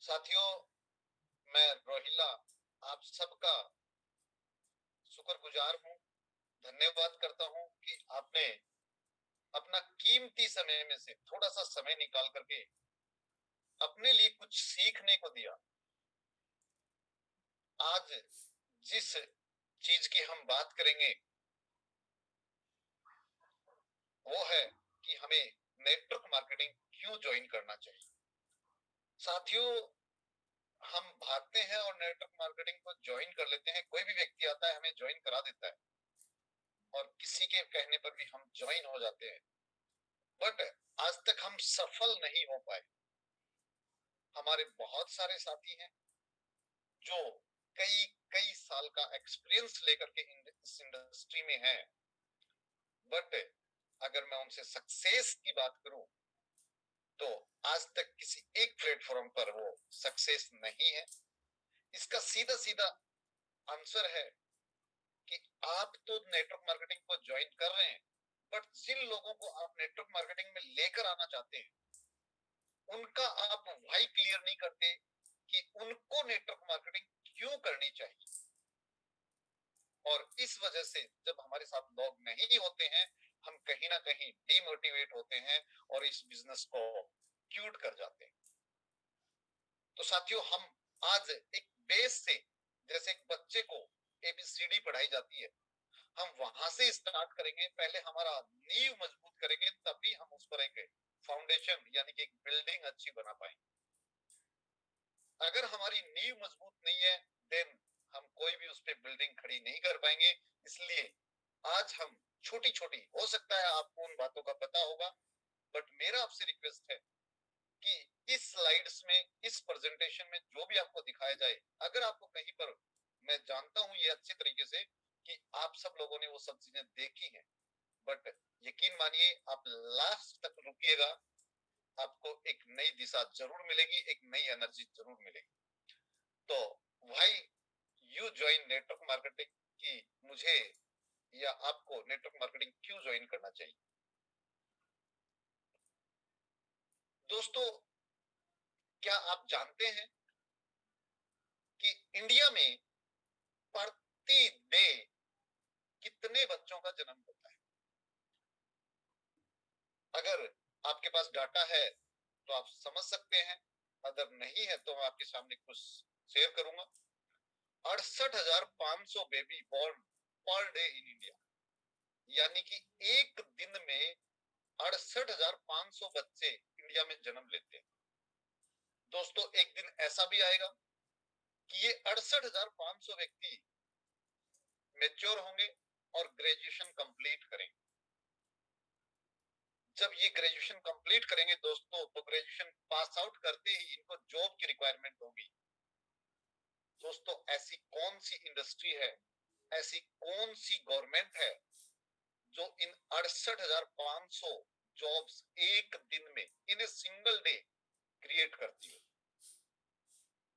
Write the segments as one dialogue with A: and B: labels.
A: साथियों, मैं रोहिला आप सबका शुक्रगुजार हूँ। धन्यवाद करता हूँ कि आपने अपना कीमती समय में से थोड़ा सा समय निकाल करके अपने लिए कुछ सीखने को दिया। आज जिस चीज की हम बात करेंगे वो है कि हमें नेटवर्क मार्केटिंग क्यों ज्वाइन करना चाहिए। साथियों, हम भागते हैं और नेटवर्क मार्केटिंग को ज्वाइन कर लेते हैं। कोई भी व्यक्ति आता है हमें ज्वाइन करा देता है और किसी के कहने पर भी हम ज्वाइन हो जाते हैं, बट आज तक हम सफल नहीं हो पाए। हमारे बहुत सारे साथी हैं जो कई कई साल का एक्सपीरियंस लेकर के इस इंडस्ट्री में है, बट अगर मैं उनसे सक्सेस की बात करूं तो आज तक किसी एक प्लेटफॉर्म पर वो सक्सेस नहीं है। इसका सीधा सीधा आंसर है कि आप तो नेटवर्क मार्केटिंग को ज्वाइन कर रहे हैं, बट जिन लोगों को आप नेटवर्क मार्केटिंग में लेकर आना चाहते हैं उनका आप वाई क्लियर नहीं करते कि उनको नेटवर्क मार्केटिंग क्यों करनी चाहिए। और इस वजह से जब हमारे साथ लोग नहीं होते हैं, हम कहीं ना कहीं डिमोटिवेट होते हैं और इस बिजनेस को क्यूट कर जाते हैं। तो साथियों, हम आज एक बेस से, जैसे एक बच्चे को एबीसीडी पढ़ाई जाती है, हम वहां से स्टार्ट करेंगे। पहले हमारा नींव मजबूत करेंगे, तभी हम उस पर एक फाउंडेशन यानी कि एक बिल्डिंग अच्छी बना पाएंगे। अगर हमारी नींव मजबूत नहीं है, देन हम कोई भी उस पर बिल्डिंग खड़ी नहीं कर पाएंगे। इसलिए आज हम छोटी छोटी, हो सकता है आपको उन बातों का पता होगा, बट मेरा आपसे रिक्वेस्ट है कि इस स्लाइड्स में, इस प्रेजेंटेशन में जो भी आपको दिखाया जाए, अगर आपको कहीं पर, मैं जानता हूं ये अच्छे तरीके से कि आप सब लोगों ने वो सब चीजें देखी हैं, बट यकीन मानिए आप लास्ट तक रुकिएगा, आपको एक नई दिशा जरूर मिलेगी, एक नई एनर्जी जरूर मिलेगी। तो भाई, यू ज्वाइन नेटवर्क मार्केटिंग, की मुझे या आपको नेटवर्क मार्केटिंग क्यों ज्वाइन करना चाहिए। दोस्तों, क्या आप जानते हैं कि इंडिया में प्रति डे कितने बच्चों का जन्म होता है। अगर आपके पास डाटा है तो आप समझ सकते हैं, अगर नहीं है तो मैं आपके सामने कुछ शेयर करूंगा। 68,500 baby born per day in India, यानी कि एक दिन में 68,500 बच्चे इंडिया में जन्म लेते हैं। दोस्तों, एक दिन ऐसा भी आएगा कि ये 68,500 व्यक्ति मेच्योर होंगे और ग्रेजुएशन कंप्लीट करेंगे। जब ये ग्रेजुएशन कंप्लीट करेंगे दोस्तों, तो ग्रेजुएशन पास आउट करते ही इनको जॉब की रिक्वायरमेंट होगी। दोस्तों, ऐसी कौन सी इंडस्ट्री है, ऐसी कौन सी गवर्नमेंट है जो इन 68,500 जॉब्स एक दिन में, इन ए सिंगल डे क्रिएट करती है।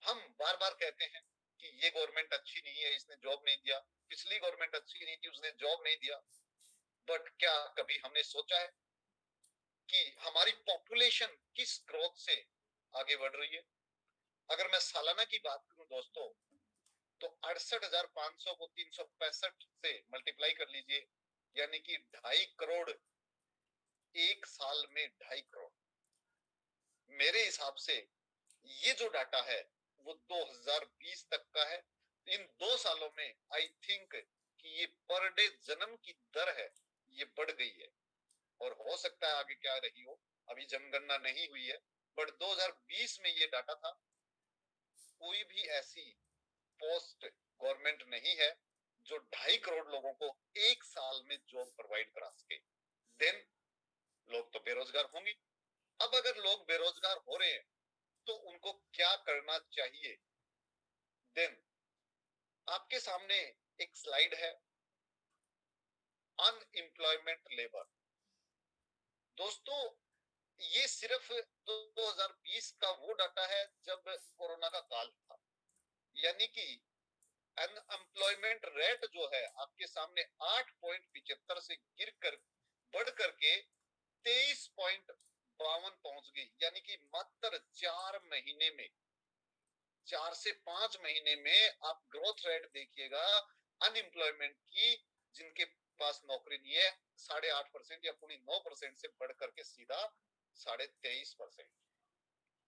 A: हम बार बार कहते हैं कि ये गवर्नमेंट अच्छी नहीं है, इसने जॉब नहीं दिया, पिछली गवर्नमेंट अच्छी नहीं थी, उसने जॉब नहीं दिया। बट क्या कभी हमने सोचा है कि हमारी पॉपुलेशन किस ग्रोथ से आगे बढ़ रही है। अगर मैं सालाना की बात करूं दोस्तों, तो 68,500 को 365 से मल्टीप्लाई कर लीजिए, यानी कि 2.5 करोड़। एक साल में 2.5 करोड़। मेरे हिसाब से ये जो डाटा है वो 2020 तक का है। इन 2 सालों में आई थिंक कि ये पर डे जन्म की दर है, ये बढ़ गई है। और हो सकता है आगे क्या रही हो, अभी जनगणना नहीं हुई है, बट 2020 में ये डाटा था। कोई भी ऐसी पोस्ट गवर्नमेंट नहीं है जो 2.5 करोड़ लोगों को एक साल में जॉब प्रोवाइड करा सके। देन लोग तो बेरोजगार होंगे। अब अगर लोग बेरोजगार हो रहे हैं तो उनको क्या करना चाहिए। देन आपके सामने एक स्लाइड है, अनएम्प्लॉयमेंट लेबर। दोस्तों, ये सिर्फ 2020 का वो डाटा है जब कोरोना का काल था, यानी कि अनएम्प्लॉयमेंट रेट जो है आपके सामने 8.75 से गिर कर बढ़ करके 23.52 पहुंच गई, यानी कि मात्र 4 महीने में 4 से 5 महीने में आप ग्रोथ रेट देखिएगा अनएम्प्लॉयमेंट की, जिनके पास नौकरी नहीं है 8.5% या 9% से बढ़ करके सीधा 23.5%,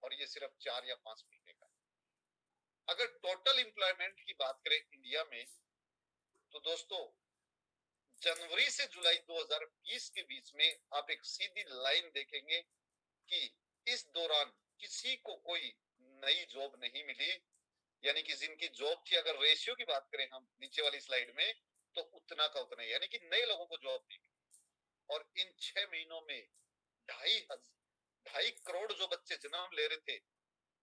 A: और ये सिर्फ 4 या 5 महीने का। अगर टोटल एम्प्लॉयमेंट की बात करें इंडिया में, तो दोस्तों जनवरी से जुलाई 2020 के बीच में आप एक सीधी लाइन देखेंगे कि इस दौरान किसी को कोई नई जॉब नहीं मिली, यानी कि जिनकी जॉब थी, अगर रेशियो की बात करें हम नीचे वाली स्लाइड में, तो उतना का उतना, यानी कि नए लोगों को जॉब नहीं मिली। और इन 6 महीनों में 2.5 करोड़ जो बच्चे जन्म ले रहे थे,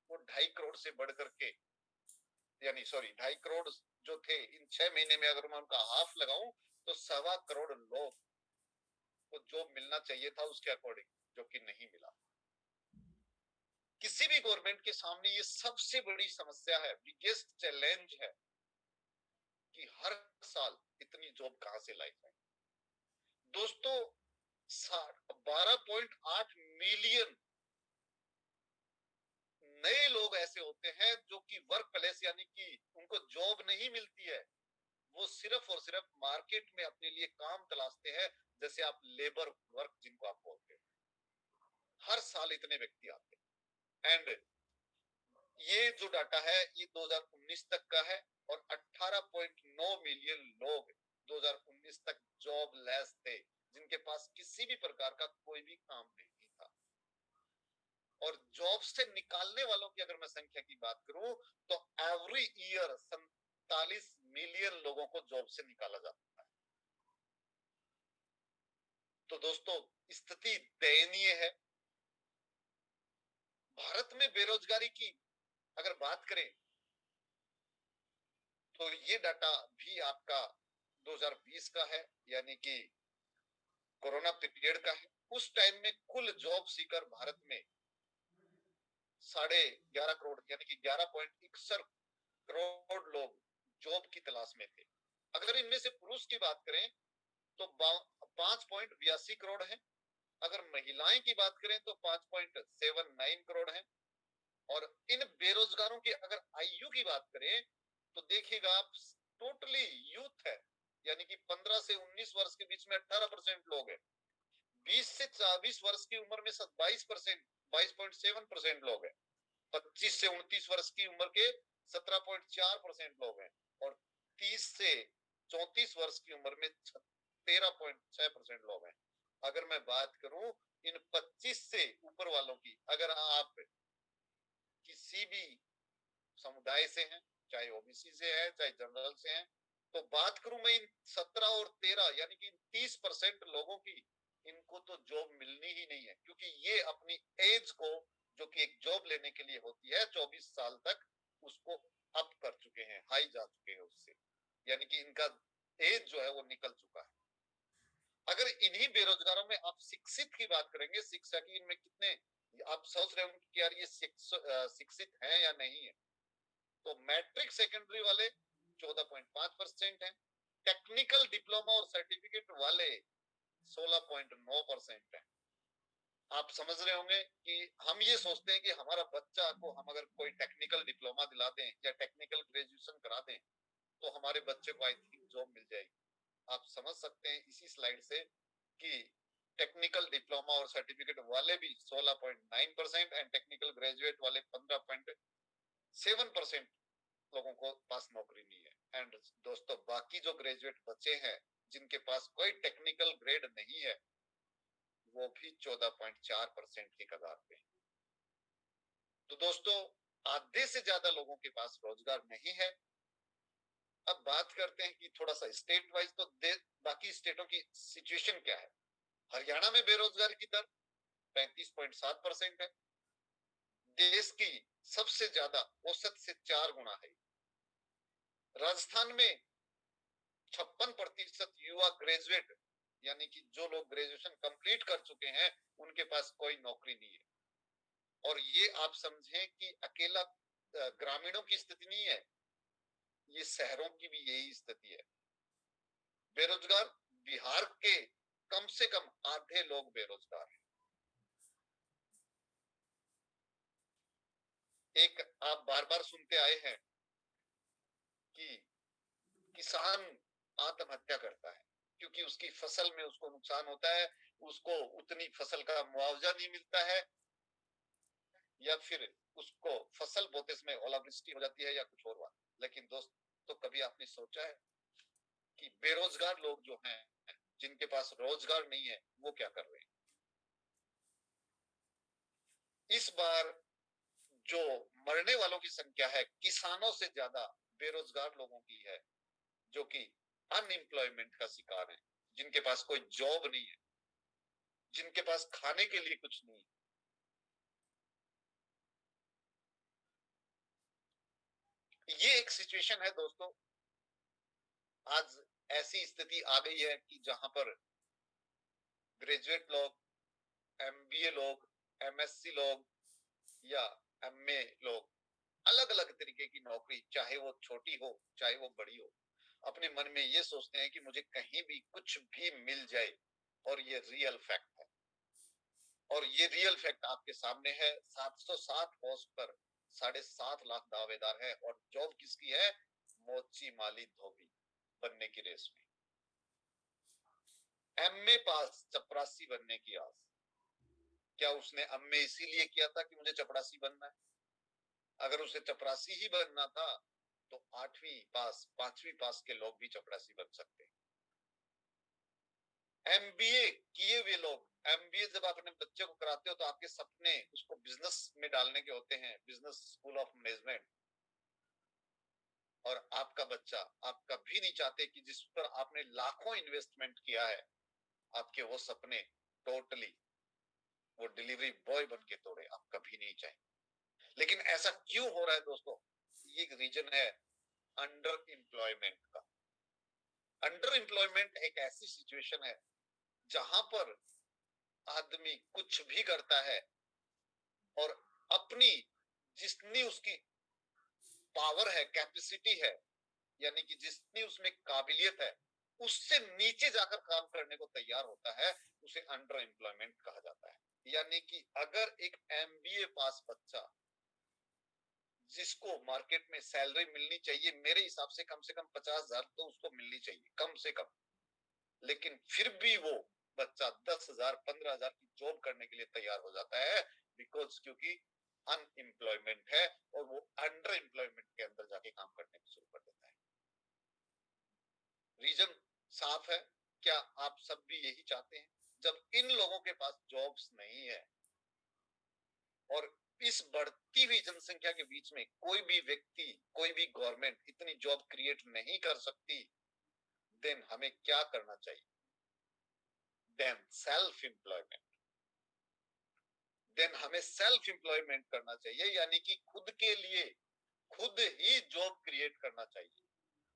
A: वो 2.5 करोड़ से बढ़ करके, यानी सॉरी 2.5 करोड़ जो थे, इन 6 महीने में अगर मैं उनका हाफ लगाऊं तो 1.25 करोड़ लोग को जॉब मिलना चाहिए था उसके अकॉर्डिंग, जो कि नहीं मिला। किसी भी गवर्नमेंट के सामने ये सबसे बड़ी समस्या है, बिगेस्ट चैलेंज है कि हर साल इतनी जॉब कहां से लाई जाए। दोस्तों 12.8 मिलियन नए लोग ऐसे होते हैं जो कि वर्क प्लेस, यानी कि उनको जॉब नहीं मिलती है, वो सिर्फ और सिर्फ मार्केट में अपने लिए काम तलाशते हैं, जैसे आप लेबर वर्क जिनको आप बोलते हैं। हर साल इतने व्यक्ति आते हैं। एंड ये जो डाटा है ये 2019 तक का है, और 18.9 मिलियन लोग 2019 तक जॉबलेस थे, जिनके पास किसी भी प्रकार का कोई भी काम नहीं था। और जॉब से निकालने वालों की अगर मैं संख्या की बात करूं, तो एवरी ईयर 47 मिलियन लोगों को जॉब से निकाला जाता है। तो दोस्तों स्थिति दयनीय है। भारत में बेरोजगारी की अगर बात करें, तो ये डाटा भी आपका 2020 का है, यानी कि कोरोना पीरियड का है। उस टाइम में कुल जॉब सीकर भारत में 11.5 करोड़, यानी कि 11.61 करोड़ लोग जॉब की तलाश में थे। अगर इनमें से पुरुष की बात करें तो 5.82 करोड़ है। अगर महिलाएं की बात करें तो 5.79 करोड़ है। और इन बेरोजगारों की अगर आयु की बात करें तो देखिएगा आप, टोटली यूथ है, यानी कि 15 से 19 वर्ष के बीच में 18% लोग हैं। 20 से 24 वर्ष की उम्र में 22%, 22.7% लोग हैं। 25 से 29 वर्ष की उम्र के 17.4% लोग हैं। और 30 से 34 वर्ष की उम्र में 13.6% लोग हैं। अगर मैं बात करूं इन 25 से ऊपर वालों की, अगर आप किसी भी समुदाय से हैं, चाहे ओबीसी से है चाहे जनरल से हैं, तो बात करूं मैं इन 17 और 13 यानी कि 30% लोगों की, इनको तो जॉब मिलनी ही नहीं है, क्योंकि ये अपनी एज को, जो कि एक जॉब लेने के लिए होती है 24 साल तक, उसको अप कर चुके हैं, हाई जा चुके हैं उससे, यानी कि इनका एज जो है वो निकल चुका है। अगर इन्हीं बेरोजगारों में आप शिक्षित की बात करेंगे, शिक्षा की इनमें कितने, आप सोच रहे होंगे कि यार ये शिक्षित हैं या नहीं है, तो मैट्रिक सेकेंडरी वाले 14.5% है, टेक्निकल डिप्लोमा और सर्टिफिकेट वाले 16.9% है। आप समझ रहे होंगे कि हम ये सोचते हैं कि हमारा बच्चा को हम अगर कोई टेक्निकल डिप्लोमा दिला दें या टेक्निकल ग्रेजुएशन करा दें तो हमारे बच्चे को आई थिंक जॉब मिल जाएगी। आप समझ सकते हैं इसी स्लाइड से कि टेक्निकल डिप्लोमा और सर्टिफिकेट वाले भी 16.9% एंड टेक्निकल ग्रेजुएट वाले 15.7% लोगों को पास नौकरी नहीं है। एंड दोस्तों बाकी जो ग्रेजुएट बच्चे हैं जिनके पास कोई टेक्निकल ग्रेड नहीं है, वो भी 14.4% की कगार पे। तो दोस्तों आधे से ज्यादा लोगों के पास रोजगार नहीं है। अब बात करते हैं कि थोड़ा सा स्टेट वाइज, तो बाकी स्टेटों की सिचुएशन क्या है। हरियाणा में बेरोजगारी की दर 35.7% है, देश की सबसे ज्यादा औसत से 4 गुना है। राजस्थान में 56% युवा ग्रेजुएट, यानी कि जो लोग ग्रेजुएशन कंप्लीट कर चुके हैं, उनके पास कोई नौकरी नहीं है। और ये आप समझें कि अकेला ग्रामीणों की स्थिति नहीं है, ये शहरों की भी यही स्थिति है। बेरोजगार बिहार के कम से कम आधे लोग बेरोजगार हैं। एक आप बार बार सुनते आए हैं कि किसान आत्महत्या करता है क्योंकि उसकी फसल में उसको नुकसान होता है, उसको उतनी फसल का मुआवजा नहीं मिलता है, या फिर उसको फसल बोते समय ओलावृष्टि हो जाती है या कुछ और बात। लेकिन दोस्त, तो कभी आपने सोचा है कि बेरोजगार लोग जो हैं, जिनके पास रोजगार नहीं है, वो क्या कर रहे हैं? इस बार जो मरने वालों की संख्या है, किसानों से ज्यादा बेरोजगार लोगों की है, जो कि अनएम्प्लॉयमेंट का शिकार है, जिनके पास कोई जॉब नहीं है, जिनके पास खाने के लिए कुछ नहीं है। ये एक सिचुएशन है दोस्तों। आज ऐसी स्थिति आ गई है कि जहां पर ग्रेजुएट लोग, एमबीए लोग, एमएससी लोग या एमए लोग, अलग अलग तरीके की नौकरी, चाहे वो छोटी हो चाहे वो बड़ी हो, अपने मन में ये सोचते हैं कि मुझे कहीं भी कुछ भी मिल जाए। और ये रियल फैक्ट है, और ये रियल फैक्ट आपके सामने है। 707 पोस्ट पर 7.5 लाख दावेदार है, और जॉब किसकी है? मोची माली धोबी बनने की रेस में। एमए पास चपरासी बनने की आस। क्या उसने एमए इसीलिए किया था कि मुझे चपरासी बनना है? अगर उसे चपरासी ही बनना था तो 8वीं पास 5वीं पास के लोग भी चपरासी बन सकते हैं। एमबीए किए हुए लोग, एमबीए जब आप अपने बच्चे को कराते हो तो आपके सपने उसको बिजनेस में डालने के होते हैं, बिजनेस स्कूल ऑफ मैनेजमेंट। और आपका बच्चा, आप कभी नहीं चाहते कि जिस पर आपने लाखों इन्वेस्टमेंट किया है, आपके वो सपने टोटली वो डिलीवरी बॉय बन के तोड़े। आप कभी नहीं चाहेंगे। लेकिन ऐसा क्यों हो रहा है दोस्तों? ये रीजन है अंडर एम्प्लॉयमेंट का। अंडर एम्प्लॉयमेंट एक ऐसी सिचुएशन है जहां पर आदमी कुछ भी करता है और अपनी जितनी उसकी पावर है, कैपेसिटी है, यानी कि जितनी उसमें काबिलियत है, उससे नीचे जाकर काम करने को तैयार होता है, उसे अंडर एम्प्लॉयमेंट कहा जाता है। यानी कि अगर एक एमबीए पास बच्चा, जिसको मार्केट में सैलरी मिलनी चाहिए मेरे हिसाब से कम 50,000 तो उसको मिलनी चाहिए कम से कम, लेकिन फिर भी वो बच्चा 10,000 15,000 की जॉब करने के लिए तैयार हो जाता है, बिकॉज क्योंकि अनएम्प्लॉयमेंट है, और वो अंडर एम्प्लॉयमेंट के अंदर जाके काम करने शुरू कर देता है। रीजन साफ है। क्या आप सब भी यही चाहते हैं? जब इन लोगों के पास जॉब्स नहीं है और इस बढ़ती हुई जनसंख्या के बीच में कोई भी व्यक्ति, कोई भी गवर्नमेंट इतनी जॉब क्रिएट नहीं कर सकती, देन हमें क्या करना चाहिए? Then self employment. देन हमें सेल्फ एम्प्लॉयमेंट करना चाहिए, यानी कि खुद के लिए खुद ही जॉब क्रिएट करना चाहिए।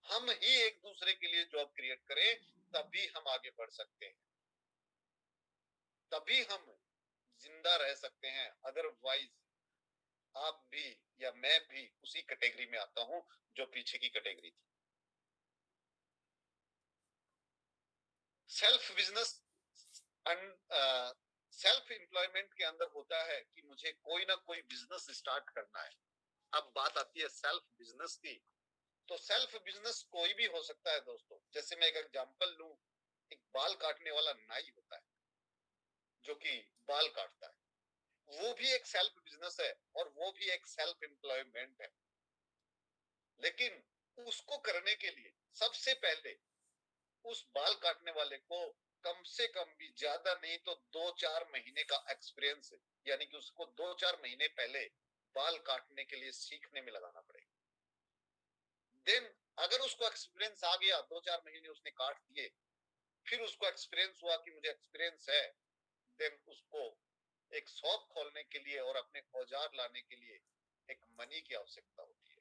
A: हम ही एक दूसरे के लिए जॉब क्रिएट करें, तभी हम आगे बढ़ सकते हैं, तभी हम जिंदा रह सकते हैं। अदरवाइज आप भी या मैं भी उसी कैटेगरी में आता हूं जो पीछे की कैटेगरी थी। सेल्फ बिजनेस, सेल्फ एम्प्लॉयमेंट के अंदर होता है कि मुझे कोई ना कोई बिजनेस स्टार्ट करना है। अब बात आती है सेल्फ बिजनेस की, तो सेल्फ बिजनेस कोई भी हो सकता है दोस्तों। जैसे मैं एक एग्जांपल लूं, एक बाल काटने वाला नाई होता है जो कि बाल काटता है, वो भी एक सेल्फ बिजनेस है और वो भी एक सेल्फ एम्प्लॉयमेंट है। लेकिन उसको करने के लिए सबसे पहले उस बाल काटने वाले को कम से कम भी ज्यादा नहीं तो 2-4 महीने का एक्सपीरियंस, यानी कि उसको 2-4 महीने पहले बाल काटने के लिए सीखने में लगाना पड़ेगा। देन अगर उसको एक्सपीरियंस आ गया, 2-4 महीने उसने काट दिए, फिर उसको एक्सपीरियंस हुआ कि मुझे एक्सपीरियंस है, देन उसको एक शॉप खोलने के लिए और अपने औजार लाने के लिए एक मनी की आवश्यकता होती है।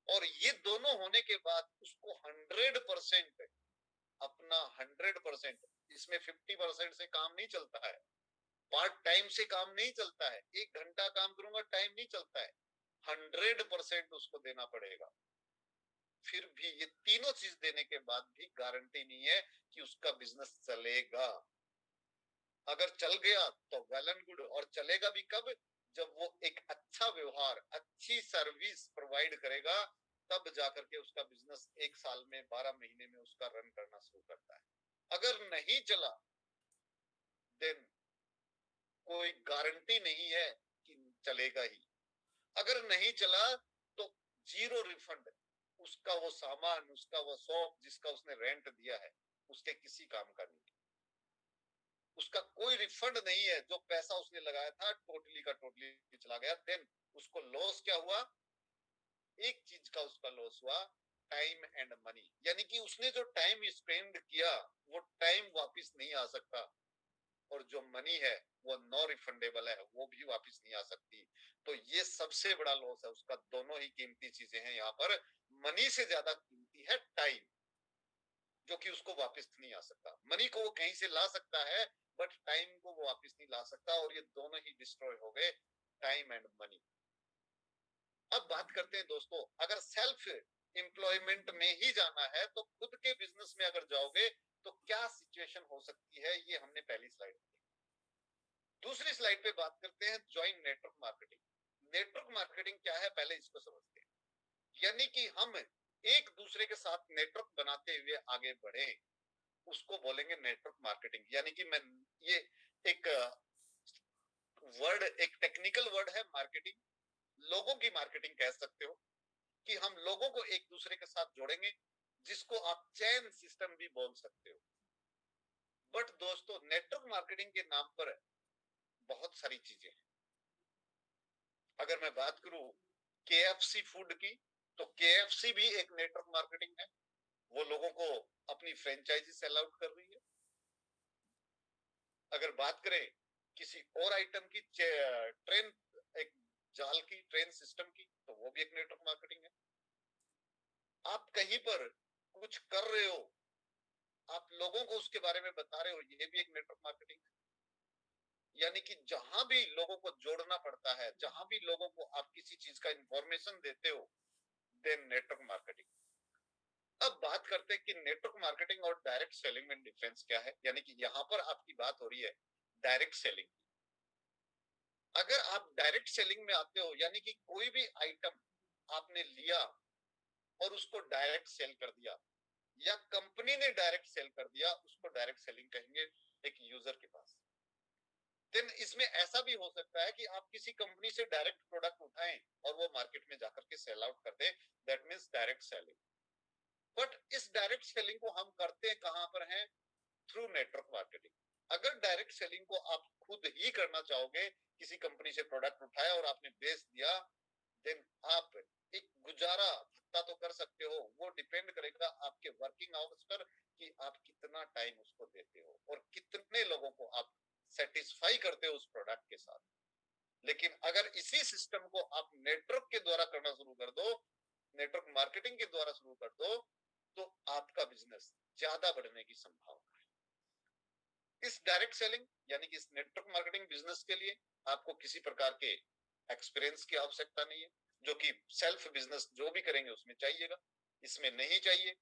A: और ये दोनों होने के बाद उसको 100% अपना 100%, इसमें 50% से काम नहीं चलता है, पार्ट टाइम से काम नहीं चलता है, 1 घंटा काम करूंगा टाइम नहीं चलता है, 100% उसको देना पड़ेगा। फिर भी ये तीनों चीज देने के बाद भी गारंटी नहीं है कि उसका बिजनेस चलेगा। अगर चल गया तो वेल एंड गुड, और चलेगा भी कब? जब वो एक अच्छा व्यवहार, अच्छी सर्विस प्रोवाइड करेगा, तब जाकर के उसका बिजनेस 1 साल में, 12 महीने में उसका रन करना शुरू करता है। अगर नहीं चला, देन कोई गारंटी नहीं है कि चलेगा ही। अगर नहीं चला तो जीरो रिफंड, उसका वो सामान, उसका वो शॉप जिसका उसने रेंट दिया है, उसके किसी काम का नहीं, उसका कोई रिफंड नहीं है। जो पैसा उसने लगाया था टोटली का टोटली चला गया। देन उसको लॉस क्या हुआ? एक चीज का उसका लॉस हुआ, टाइम एंड मनी। यानी कि उसने जो टाइम स्पेंड किया वो टाइम वापस नहीं आ सकता, और जो मनी है वो नॉन रिफंडेबल है, वो भी वापस नहीं आ सकती। तो ये सबसे बड़ा लॉस है उसका। दोनों ही कीमती चीजें हैं यहाँ पर। मनी से ज्यादा कीमती है टाइम, जो कि उसको वापस नहीं आ सकता। मनी को वो कहीं से ला सकता है, बट टाइम को वो वापस नहीं ला सकता, और ये दोनों ही डिस्ट्रॉय हो गए, टाइम एंड मनी। अब बात करते हैं दोस्तों, अगर सेल्फ एम्प्लॉयमेंट में ही जाना है तो खुद के बिजनेस में अगर जाओगे तो क्या सिचुएशन हो सकती है, ये हमने पहली स्लाइड में। दूसरी स्लाइड पे बात करते हैं join network marketing. Network marketing क्या है, पहले इसको समझते हैं। यानी कि हम एक दूसरे के साथ नेटवर्क बनाते हुए आगे बढ़े, उसको बोलेंगे नेटवर्क मार्केटिंग। यानी कि मैं ये एक वर्ड, एक टेक्निकल वर्ड है मार्केटिंग, लोगों की मार्केटिंग कह सकते हो, कि हम लोगों को एक दूसरे के साथ जोड़ेंगे, जिसको आप चेन सिस्टम भी बोल सकते हो। बट दोस्तों, नेटवर्क मार्केटिंग के नाम पर बहुत सारी चीजें हैं। अगर मैं बात करूं केएफसी फूड की, तो केएफसी भी एक नेटवर्क मार्केटिंग है। वो लोगों को अपनी फ्रेंचाइजी सेल आउट कर रही है। अगर बात करें किसी और आइटम की, ट्रेन, एक जाल की, ट्रेन सिस्टम की, तो वो भी एक नेटवर्क मार्केटिंग है। आप कहीं पर कुछ कर रहे हो, आप लोगों को उसके बारे में बता रहे हो, ये भी एक नेटवर्क मार्केटिंग है। यानी कि जहां भी लोगों को जोड़ना पड़ता है, जहां भी लोगों को आप किसी चीज का इंफॉर्मेशन देते हो, देन नेटवर्क मार्केटिंग। अब बात करते हैं कि नेटवर्क मार्केटिंग और डायरेक्ट सेलिंग में डिफरेंस क्या है। यानी कि यहाँ पर आपकी बात हो रही है डायरेक्ट सेलिंग। अगर आप डायरेक्ट सेलिंग में आते हो, यानी कि कोई भी आइटम आपने लिया और उसको डायरेक्ट सेल कर दिया, या कंपनी ने डायरेक्ट सेल कर दिया, उसको डायरेक्ट सेलिंग कहेंगे एक यूजर के पास। देन इसमें ऐसा भी हो सकता है कि आप किसी कंपनी से डायरेक्ट प्रोडक्ट उठाएं और वो मार्केट में जाकर के सेल आउट कर दें, that means direct selling. But इस डायरेक्ट सेलिंग को हम करते हैं कहां पर हैं? Through network marketing. अगर डायरेक्ट सेलिंग को आप खुद ही करना चाहोगे, किसी कंपनी से प्रोडक्ट उठाया और आपने बेच दिया, देन आप एक गुजारा भत्ता तो कर सकते हो। वो डिपेंड करेगा आपके वर्किंग आवर्स पर, कि आप कितना टाइम उसको देते हो और कितने लोगों को आप सेटिस्फाई करते हो उस प्रोडक्ट के साथ। लेकिन अगर इसी सिस्टम को आप नेटवर्क के द्वारा करना शुरू कर दो, नेटवर्क मार्केटिंग के द्वारा शुरू कर दो, तो आपका बिजनेस ज्यादा बढ़ने की संभावना है। इस डायरेक्ट सेलिंग यानी कि इस नेटवर्क मार्केटिंग बिजनेस के लिए आपको किसी प्रकार के एक्सपीरियंस की आवश्यकता नहीं है, जो कि सेल्फ बिजनेस जो भी करेंगे उसमें चाहिएगा। इसमें नहीं चाहिए।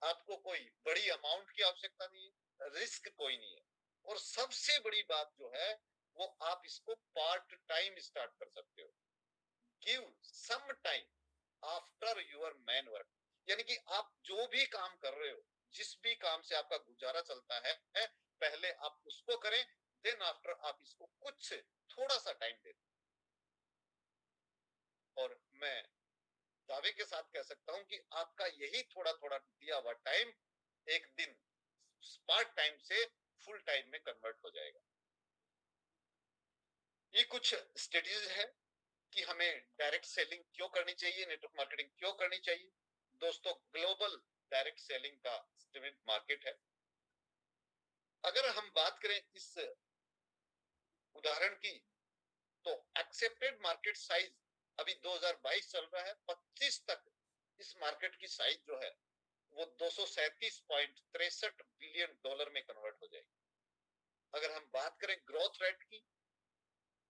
A: आपको कोई बड़ी अमाउंट की आवश्यकता नहीं है, रिस्क कोई नहीं है, और सबसे बड़ी बात जो है वो आप इसको पार्ट टाइम स्टार्ट कर सकते हो। Give some time after your main work. यानी कि आप जो भी काम कर रहे हो, जिस भी काम से आपका गुजारा चलता है, पहले आप उसको करें, देन आफ्टर आप इसको कुछ थोड़ा सा टाइम दें। और मैं दावे के साथ कह सकता हूं कि आपका यही थोड़ा थोड़ा दिया हुआ टाइम एक दिन पार्ट टाइम से फुल टाइम में कन्वर्ट हो जाएगा। ये कुछ स्ट्रेटेजीज है कि हमें डायरेक्ट सेलिंग क्यों करनी चाहिए, नेटवर्क मार्केटिंग क्यों करनी चाहिए। दोस्तों, ग्लोबल डायरेक्ट सेलिंग का मार्केट है। अगर हम बात करें इस उदाहरण की, तो एक्सेप्टेड मार्केट साइज अभी 2022 चल रहा है, 25 तक इस मार्केट की साइज जो है वो 237.63 बिलियन डॉलर में कन्वर्ट हो जाएगी। अगर हम बात करें ग्रोथ रेट की,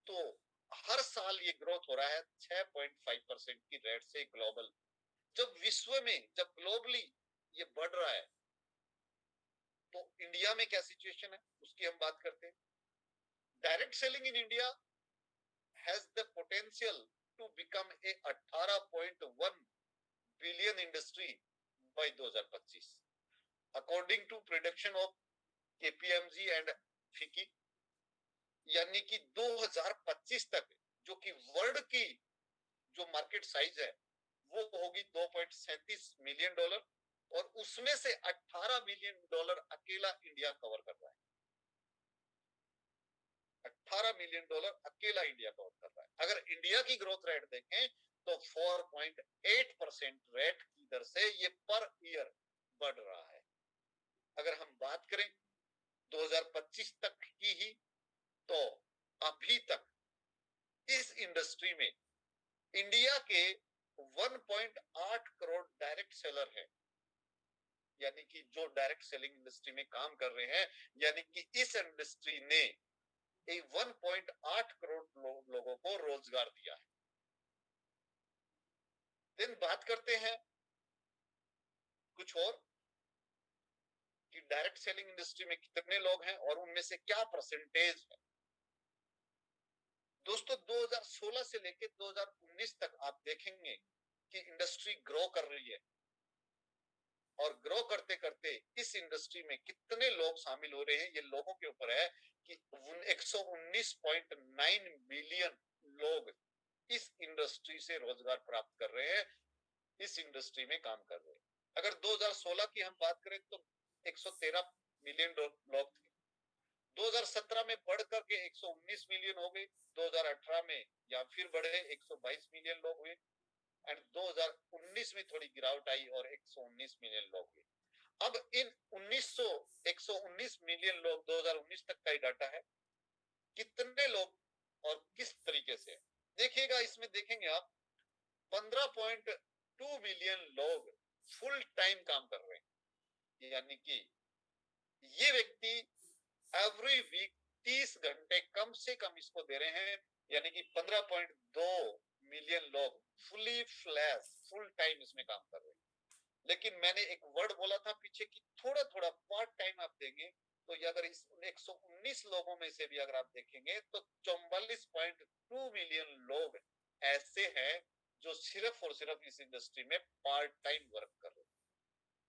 A: तो हर साल ये ग्रोथ हो रहा है 6.5% की रेट से ग्लोबल। जब विश्व में, जब ग्लोबली ये बढ़ रहा है, तो इंडिया में क्या सिचुएशन है उसकी हम बात करते हैं। Direct selling in India has the potential to become a 18.1 billion industry by 2025 according to prediction of KPMG and FICCI। यानी कि 2025 तक जो कि वर्ल्ड की जो मार्केट साइज है वो होगी 2.37 मिलियन डॉलर और उसमें से 18 बिलियन डॉलर अकेला इंडिया कवर कर रहा है। 18 मिलियन डॉलर अकेला इंडिया कवर कर रहा है। अगर इंडिया की ग्रोथ रेट देखें तो 4.8% रेट की दर से ये पर ईयर बढ़ रहा है। अगर हम बात करें 2025 तक की ही तो अभी तक इस इंडस्ट्री में इंडिया के 1.8 करोड़ डायरेक्ट सेलर है, यानी कि जो डायरेक्ट सेलिंग इंडस्ट्री में काम कर रहे हैं, यानी कि इस इंडस्ट्री ने 1.8 करोड़ लोगों को रोजगार दिया है। देन बात करते हैं कुछ और कि डायरेक्ट सेलिंग इंडस्ट्री में कितने लोग हैं और उनमें से क्या परसेंटेज है। दोस्तों 2016 से लेकर 2019 तक आप देखेंगे कि इंडस्ट्री ग्रो कर रही है और ग्रो करते करते इस इंडस्ट्री में कितने लोग शामिल हो रहे हैं ये लोगों के ऊपर है कि 119.9 मिलियन लोग इस इंडस्ट्री से रोजगार प्राप्त कर रहे हैं, इस इंडस्ट्री में काम कर रहे हैं। अगर 2016 की हम बात करें तो 113 मिलियन लोग थे, 2017 में बढ़ करके 119 मिलियन हो गए, 2018 में या फिर बढ़े 122 मिलियन लोग हुए एंड 2019 में थोड़ी गिरावट आई और 119 मिलियन लोग हुए। अब इन 119 मिलियन लोग 2019 तक का ही डाटा है, कितने लोग और किस तरीके से देखिएगा, इसमें देखेंगे आप 15.2 मिलियन लोग फुल टाइम काम कर रहे हैं, यानी कि ये व्यक्ति एवरी वीक 30 घंटे कम से कम इसको दे रहे हैं, यानी कि 15.2 मिलियन लोग फुली फ्लैश फुल टाइम इसमें काम कर रहे हैं। लेकिन मैंने एक वर्ड बोला था पीछे कि थोड़ा थोड़ा पार्ट टाइम आप देंगे तो अगर इस 119 लोगों में से भी अगर आप देखेंगे तो 44.2 मिलियन लोग ऐसे हैं जो सिर्फ और सिर्फ इस इंडस्ट्री में पार्ट टाइम वर्क कर रहे हैं।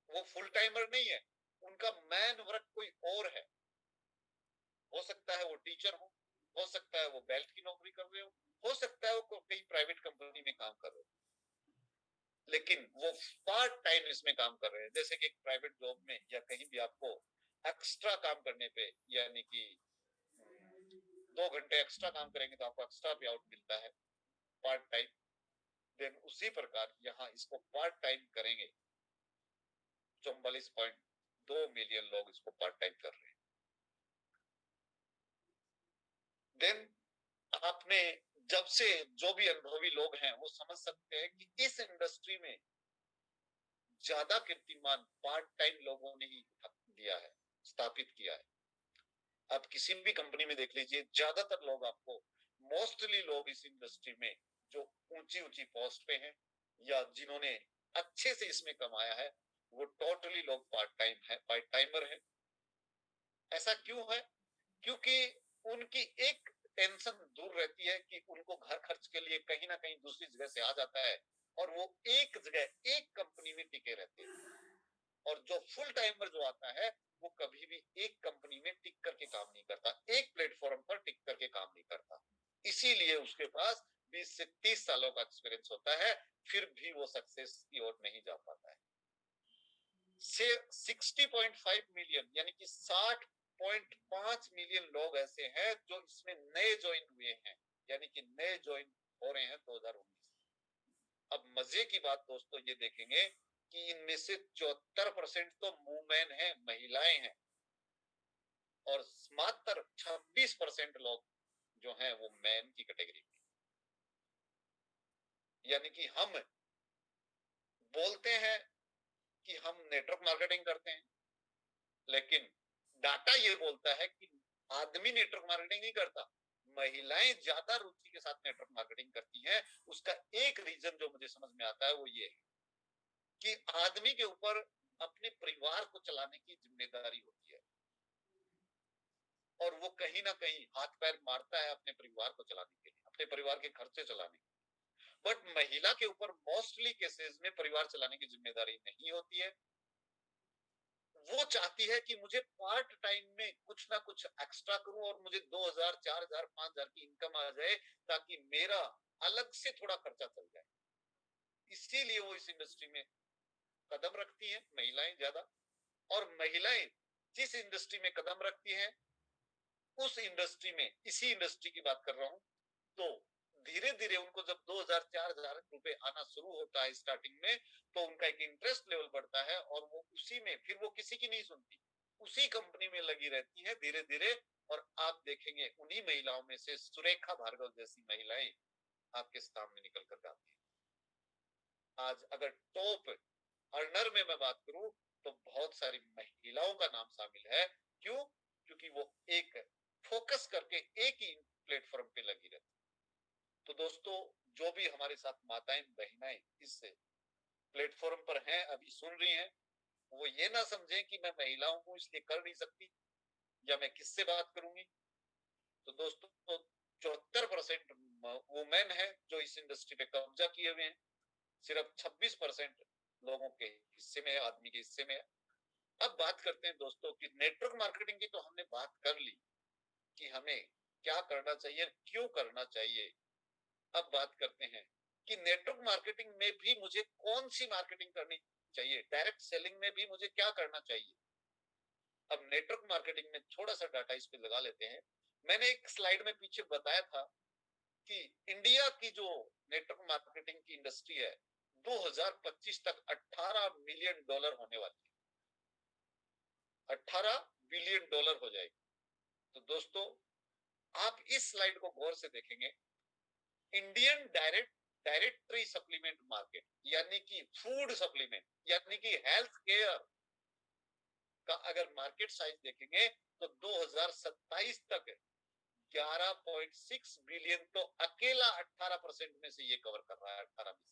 A: वो फुल टाइमर नहीं है, उनका मैन वर्क कोई और है। हो सकता है वो टीचर हो सकता है वो बेल्ट की नौकरी कर रहे हो सकता है वो कहीं प्राइवेट कंपनी में काम कर रहे हो, लेकिन वो पार्ट टाइम इसमें काम कर रहे हैं। जैसे कि एक प्राइवेट जॉब में या कहीं भी आपको एक्स्ट्रा काम करने पे, यानी कि 2 घंटे एक्स्ट्रा काम करेंगे तो आपको एक्स्ट्रा पे आउट मिलता है पार्ट टाइम। देन उसी प्रकार यहाँ इसको पार्ट टाइम करेंगे, 44.2 मिलियन लोग इसको पार्ट टाइम कर रहे हैं। देन आपने जब से जो भी अनुभवी लोग हैं वो समझ सकते हैं कि इस इंडस्ट्री में ज्यादा कीर्तिमान पार्ट टाइम लोगों ने ही दिया है, स्थापित किया है। आप किसी भी कंपनी में देख लीजिए, ज्यादातर लोग आपको मोस्टली लोग इस इंडस्ट्री में जो ऊंची ऊंची पोस्ट पे हैं या जिन्होंने अच्छे से इसमें कमाया है वो टोटली लोग पार्ट टाइम है, पार्ट टाइमर है। ऐसा क्यों है? क्योंकि उनकी एक टेंशन दूर रहती है कि उनको घर खर्च के लिए कहीं ना कहीं दूसरी जगह से आ जाता है और वो एक जगह एक कंपनी में टिके रहते हैं। और जो फुल टाइमर जो आता है वो कभी भी एक कंपनी में टिक करके काम नहीं करता, एक प्लेटफॉर्म पर टिक करके काम नहीं करता। इसीलिए उसके पास 20 से 30 सालों का एक्सपीरियंस होता है, फिर भी वो सक्सेस की ओर नहीं जा पाता है। 60.5 मिलियन यानी कि 60.5 मिलियन लोग ऐसे हैं जो इसमें नए ज्वाइन हुए हैं, यानी कि नए ज्वाइन हो रहे हैं 2019। अब मजे की बात दोस्तों ये देखेंगे कि इनमें से 74% तो वुमेन है, महिलाएं हैं, और मात्र 26% लोग जो हैं वो मैन की कैटेगरी में। यानी कि हम बोलते हैं कि हम नेटवर्क मार्केटिंग करते हैं, लेकिन डाटा ये बोलता है कि आदमी नेटवर्क मार्केटिंग नहीं करता, महिलाएं ज्यादा रुचि के साथ नेटवर्क मार्केटिंग करती हैं। उसका एक रीजन जो मुझे समझ में आता है वो ये है कि आदमी के ऊपर अपने परिवार को चलाने की जिम्मेदारी होती है और वो कहीं ना कहीं हाथ पैर मारता है अपने परिवार को चलाने के लिए, अपने परिवार के खर्चे चलाने। बट महिला के ऊपर मोस्टली केसेस में परिवार चलाने की जिम्मेदारी नहीं होती है। वो चाहती है कि मुझे पार्ट टाइम में कुछ ना कुछ एक्स्ट्रा करूं और मुझे 2000, 4000, 5000 की इनकम आ जाए ताकि मेरा अलग से थोड़ा खर्चा चल जाए। इसीलिए वो इस इंडस्ट्री में कदम रखती हैं महिलाएं ज्यादा। और महिलाएं जिस इंडस्ट्री में कदम रखती हैं उस इंडस्ट्री में, इसी इंडस्ट्री की बात कर रहा हूं, तो धीरे धीरे उनको जब 2000, 4000 रुपए आना शुरू होता है स्टार्टिंग में, तो उनका एक इंटरेस्ट लेवल बढ़ता है और वो उसी में फिर वो किसी की नहीं सुनती, उसी कंपनी में लगी रहती है धीरे धीरे। और आप देखेंगे उन्हीं महिलाओं में से सुरेखा भार्गव जैसी महिलाएं आपके सामने निकल कर आती है। आज अगर टॉप अर्नर में मैं बात करूं तो बहुत सारी महिलाओं का नाम शामिल है। क्यों? क्योंकि वो एक फोकस करके एक ही प्लेटफॉर्म पे लगी रहती। तो दोस्तों, जो भी हमारे साथ माताएं बहनाएं इस प्लेटफॉर्म पर हैं, अभी सुन रही हैं, वो ये ना समझें कि मैं महिलाओं को इसलिए कर नहीं सकती या मैं किससे बात करूंगी। तो दोस्तों, 74% वुमेन है जो इस इंडस्ट्री पे कब्जा किए हुए हैं, सिर्फ 26% लोगों के हिस्से में है, आदमी के हिस्से में है। अब बात करते हैं दोस्तों कि नेटवर्क मार्केटिंग की तो हमने बात कर ली कि हमें क्या करना चाहिए, क्यों करना चाहिए। अब बात करते हैं कि नेटवर्क मार्केटिंग में भी मुझे कौन सी मार्केटिंग करनी चाहिए, डायरेक्ट सेलिंग में भी मुझे क्या करना चाहिए। अब नेटवर्क मार्केटिंग में थोड़ा सा डाटा इस पे लगा लेते हैं। मैंने एक स्लाइड में पीछे बताया था कि इंडिया की जो नेटवर्क मार्केटिंग की इंडस्ट्री है 2025 तक $18 बिलियन होने वाली है। $18 बिलियन हो जाएगी। तो दोस्तों, आप इस स्लाइड को गौर से देखेंगे, इंडियन डायरेक्टरी सप्लीमेंट मार्केट यानी कि फूड सप्लीमेंट यानी कि हेल्थ केयर का अगर मार्केट साइज देखेंगे तो 2027 तक 11.6 बिलियन तो अकेला 18% में से ये कवर कर रहा है, 18 में से।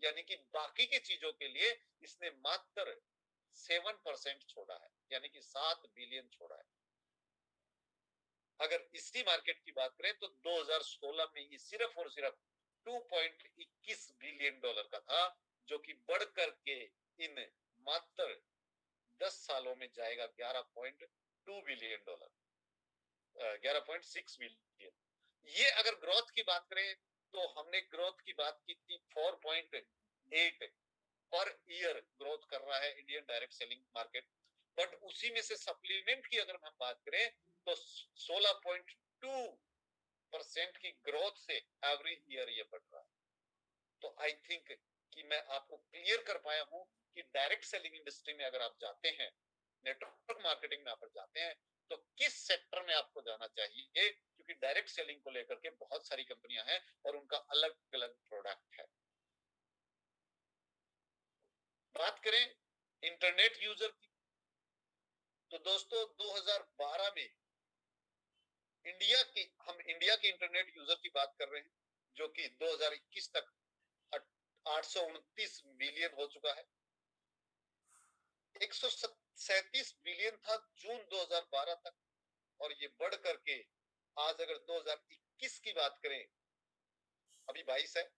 A: यानी कि बाकी की चीजों के लिए इसने मात्र 7% छोड़ा है, यानी कि 7 बिलियन छोड़ा है। अगर इसी मार्केट की बात करें तो 2016 में ये सिर्फ और सिर्फ $2.21 बिलियन का था, जो कि बढ़ करके इन मात्र 10 सालों में जाएगा 11.2 बिलियन डॉलर, 11.6 बिलियन। ये अगर ग्रोथ की बात करें तो हमने ग्रोथ की बात की थी 4.8 पर ईयर ग्रोथ कर रहा है Indian direct selling market. But उसी में से सप्लीमेंट की अगर हम बात करें तो 16.2% की ग्रोथ से एवरी ईयर ये बढ़ रहा है। तो आई थिंक कि मैं आपको क्लियर कर पाया हूं कि डायरेक्ट सेलिंग इंडस्ट्री में अगर आप जाते हैं, नेटवर्क मार्केटिंग में आप जाते हैं, तो किस सेक्टर में आपको जाना चाहिए, क्योंकि डायरेक्ट सेलिंग को लेकर के बहुत सारी कंपनियां हैं और उनका अलग अलग प्रोडक्ट है। बात करें इंटरनेट यूजर की तो दोस्तों 2012 में इंडिया के इंटरनेट यूजर की बात कर रहे हैं, जो कि 2021 तक 829 मिलियन हो चुका है। 137 बिलियन था जून 2012 तक, और ये बढ़ करके आज अगर 2021 की बात करें, अभी 22 है,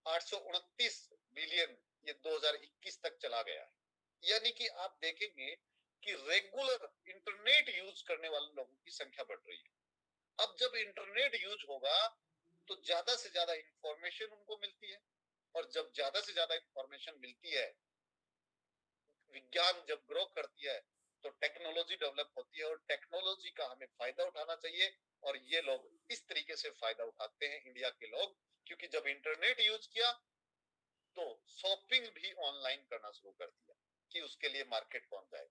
A: 829 बिलियन ये 2021 तक चला गया है। यानी कि आप देखेंगे कि रेगुलर इंटरनेट यूज करने वाले लोगों की संख्या बढ़ रही है। अब जब इंटरनेट यूज होगा तो ज्यादा से ज्यादा इंफॉर्मेशन उनको मिलती है, और जब ज्यादा से ज्यादा इंफॉर्मेशन मिलती है, विज्ञान जब ग्रो करती है तो टेक्नोलॉजी डेवलप होती है, और टेक्नोलॉजी का हमें फायदा उठाना चाहिए। और ये लोग इस तरीके से फायदा उठाते हैं इंडिया के लोग, क्योंकि जब इंटरनेट यूज किया तो शॉपिंग भी ऑनलाइन करना शुरू कर दिया कि उसके लिए मार्केट कौन जाए।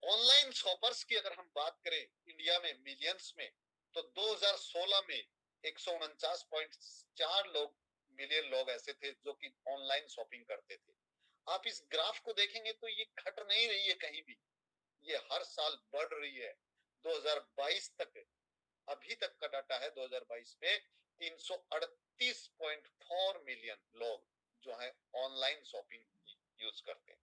A: ऑनलाइन शॉपर्स की अगर हम बात करें इंडिया में मिलियंस में, तो 2016 में 149.4 मिलियन लोग ऐसे थे जो कि ऑनलाइन शॉपिंग करते थे। आप इस ग्राफ को देखेंगे तो ये घट नहीं रही है कहीं भी, ये हर साल बढ़ रही है। 2022 तक, अभी तक का डाटा है 2022 में 338.4 मिलियन लोग जो है ऑनलाइन शॉपिंग यूज करते हैं।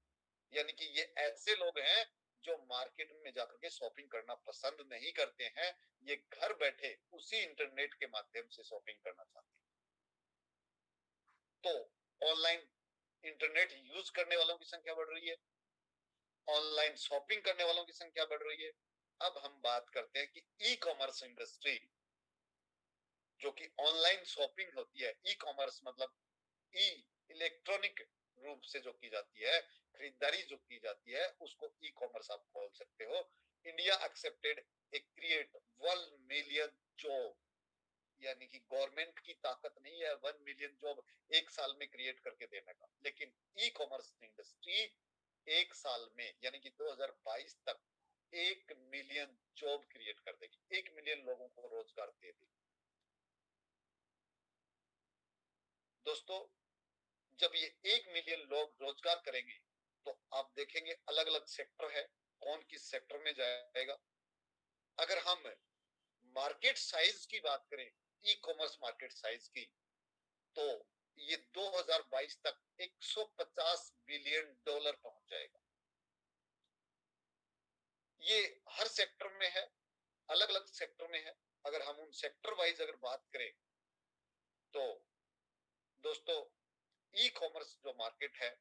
A: यानी कि ये ऐसे लोग हैं जो मार्केट में जाकर के शॉपिंग करना पसंद नहीं करते हैं, ये घर बैठे उसी इंटरनेट के माध्यम से शॉपिंग करना चाहते हैं। तो ऑनलाइन इंटरनेट यूज करने वालों की संख्या बढ़ रही है, ऑनलाइन शॉपिंग करने वालों की संख्या बढ़ रही है। अब हम बात करते हैं कि ई कॉमर्स इंडस्ट्री, जो कि ऑनलाइन शॉपिंग होती है, ई कॉमर्स मतलब ई इलेक्ट्रॉनिक रूप से जो की जाती है, खरीदारी जो की जाती है, उसको ई कॉमर्स आप बोल सकते हो। इंडिया एक्सेप्टेड ए क्रिएट 1 मिलियन जॉब, यानी कि गवर्नमेंट की ताकत नहीं है 1 मिलियन जॉब एक साल में क्रिएट करके देने का, लेकिन ई कॉमर्स इंडस्ट्री एक साल में यानी कि 2022 तक 1 मिलियन जॉब क्रिएट कर देगी, 1 मिलियन लोगों को रोजगार दे देगी। दोस्तों, जब ये 1 मिलियन लोग रोजगार करेंगे तो आप देखेंगे अलग अलग सेक्टर है, कौन किस सेक्टर में जाएगा। अगर हम मार्केट साइज की बात करें, ई कॉमर्स मार्केट साइज की, तो ये 2022 तक 150 बिलियन डॉलर पहुंच जाएगा। ये हर सेक्टर में है, अलग अलग सेक्टर में है। अगर हम उन सेक्टर वाइज अगर बात करें तो दोस्तों, ई कॉमर्स जो मार्केट है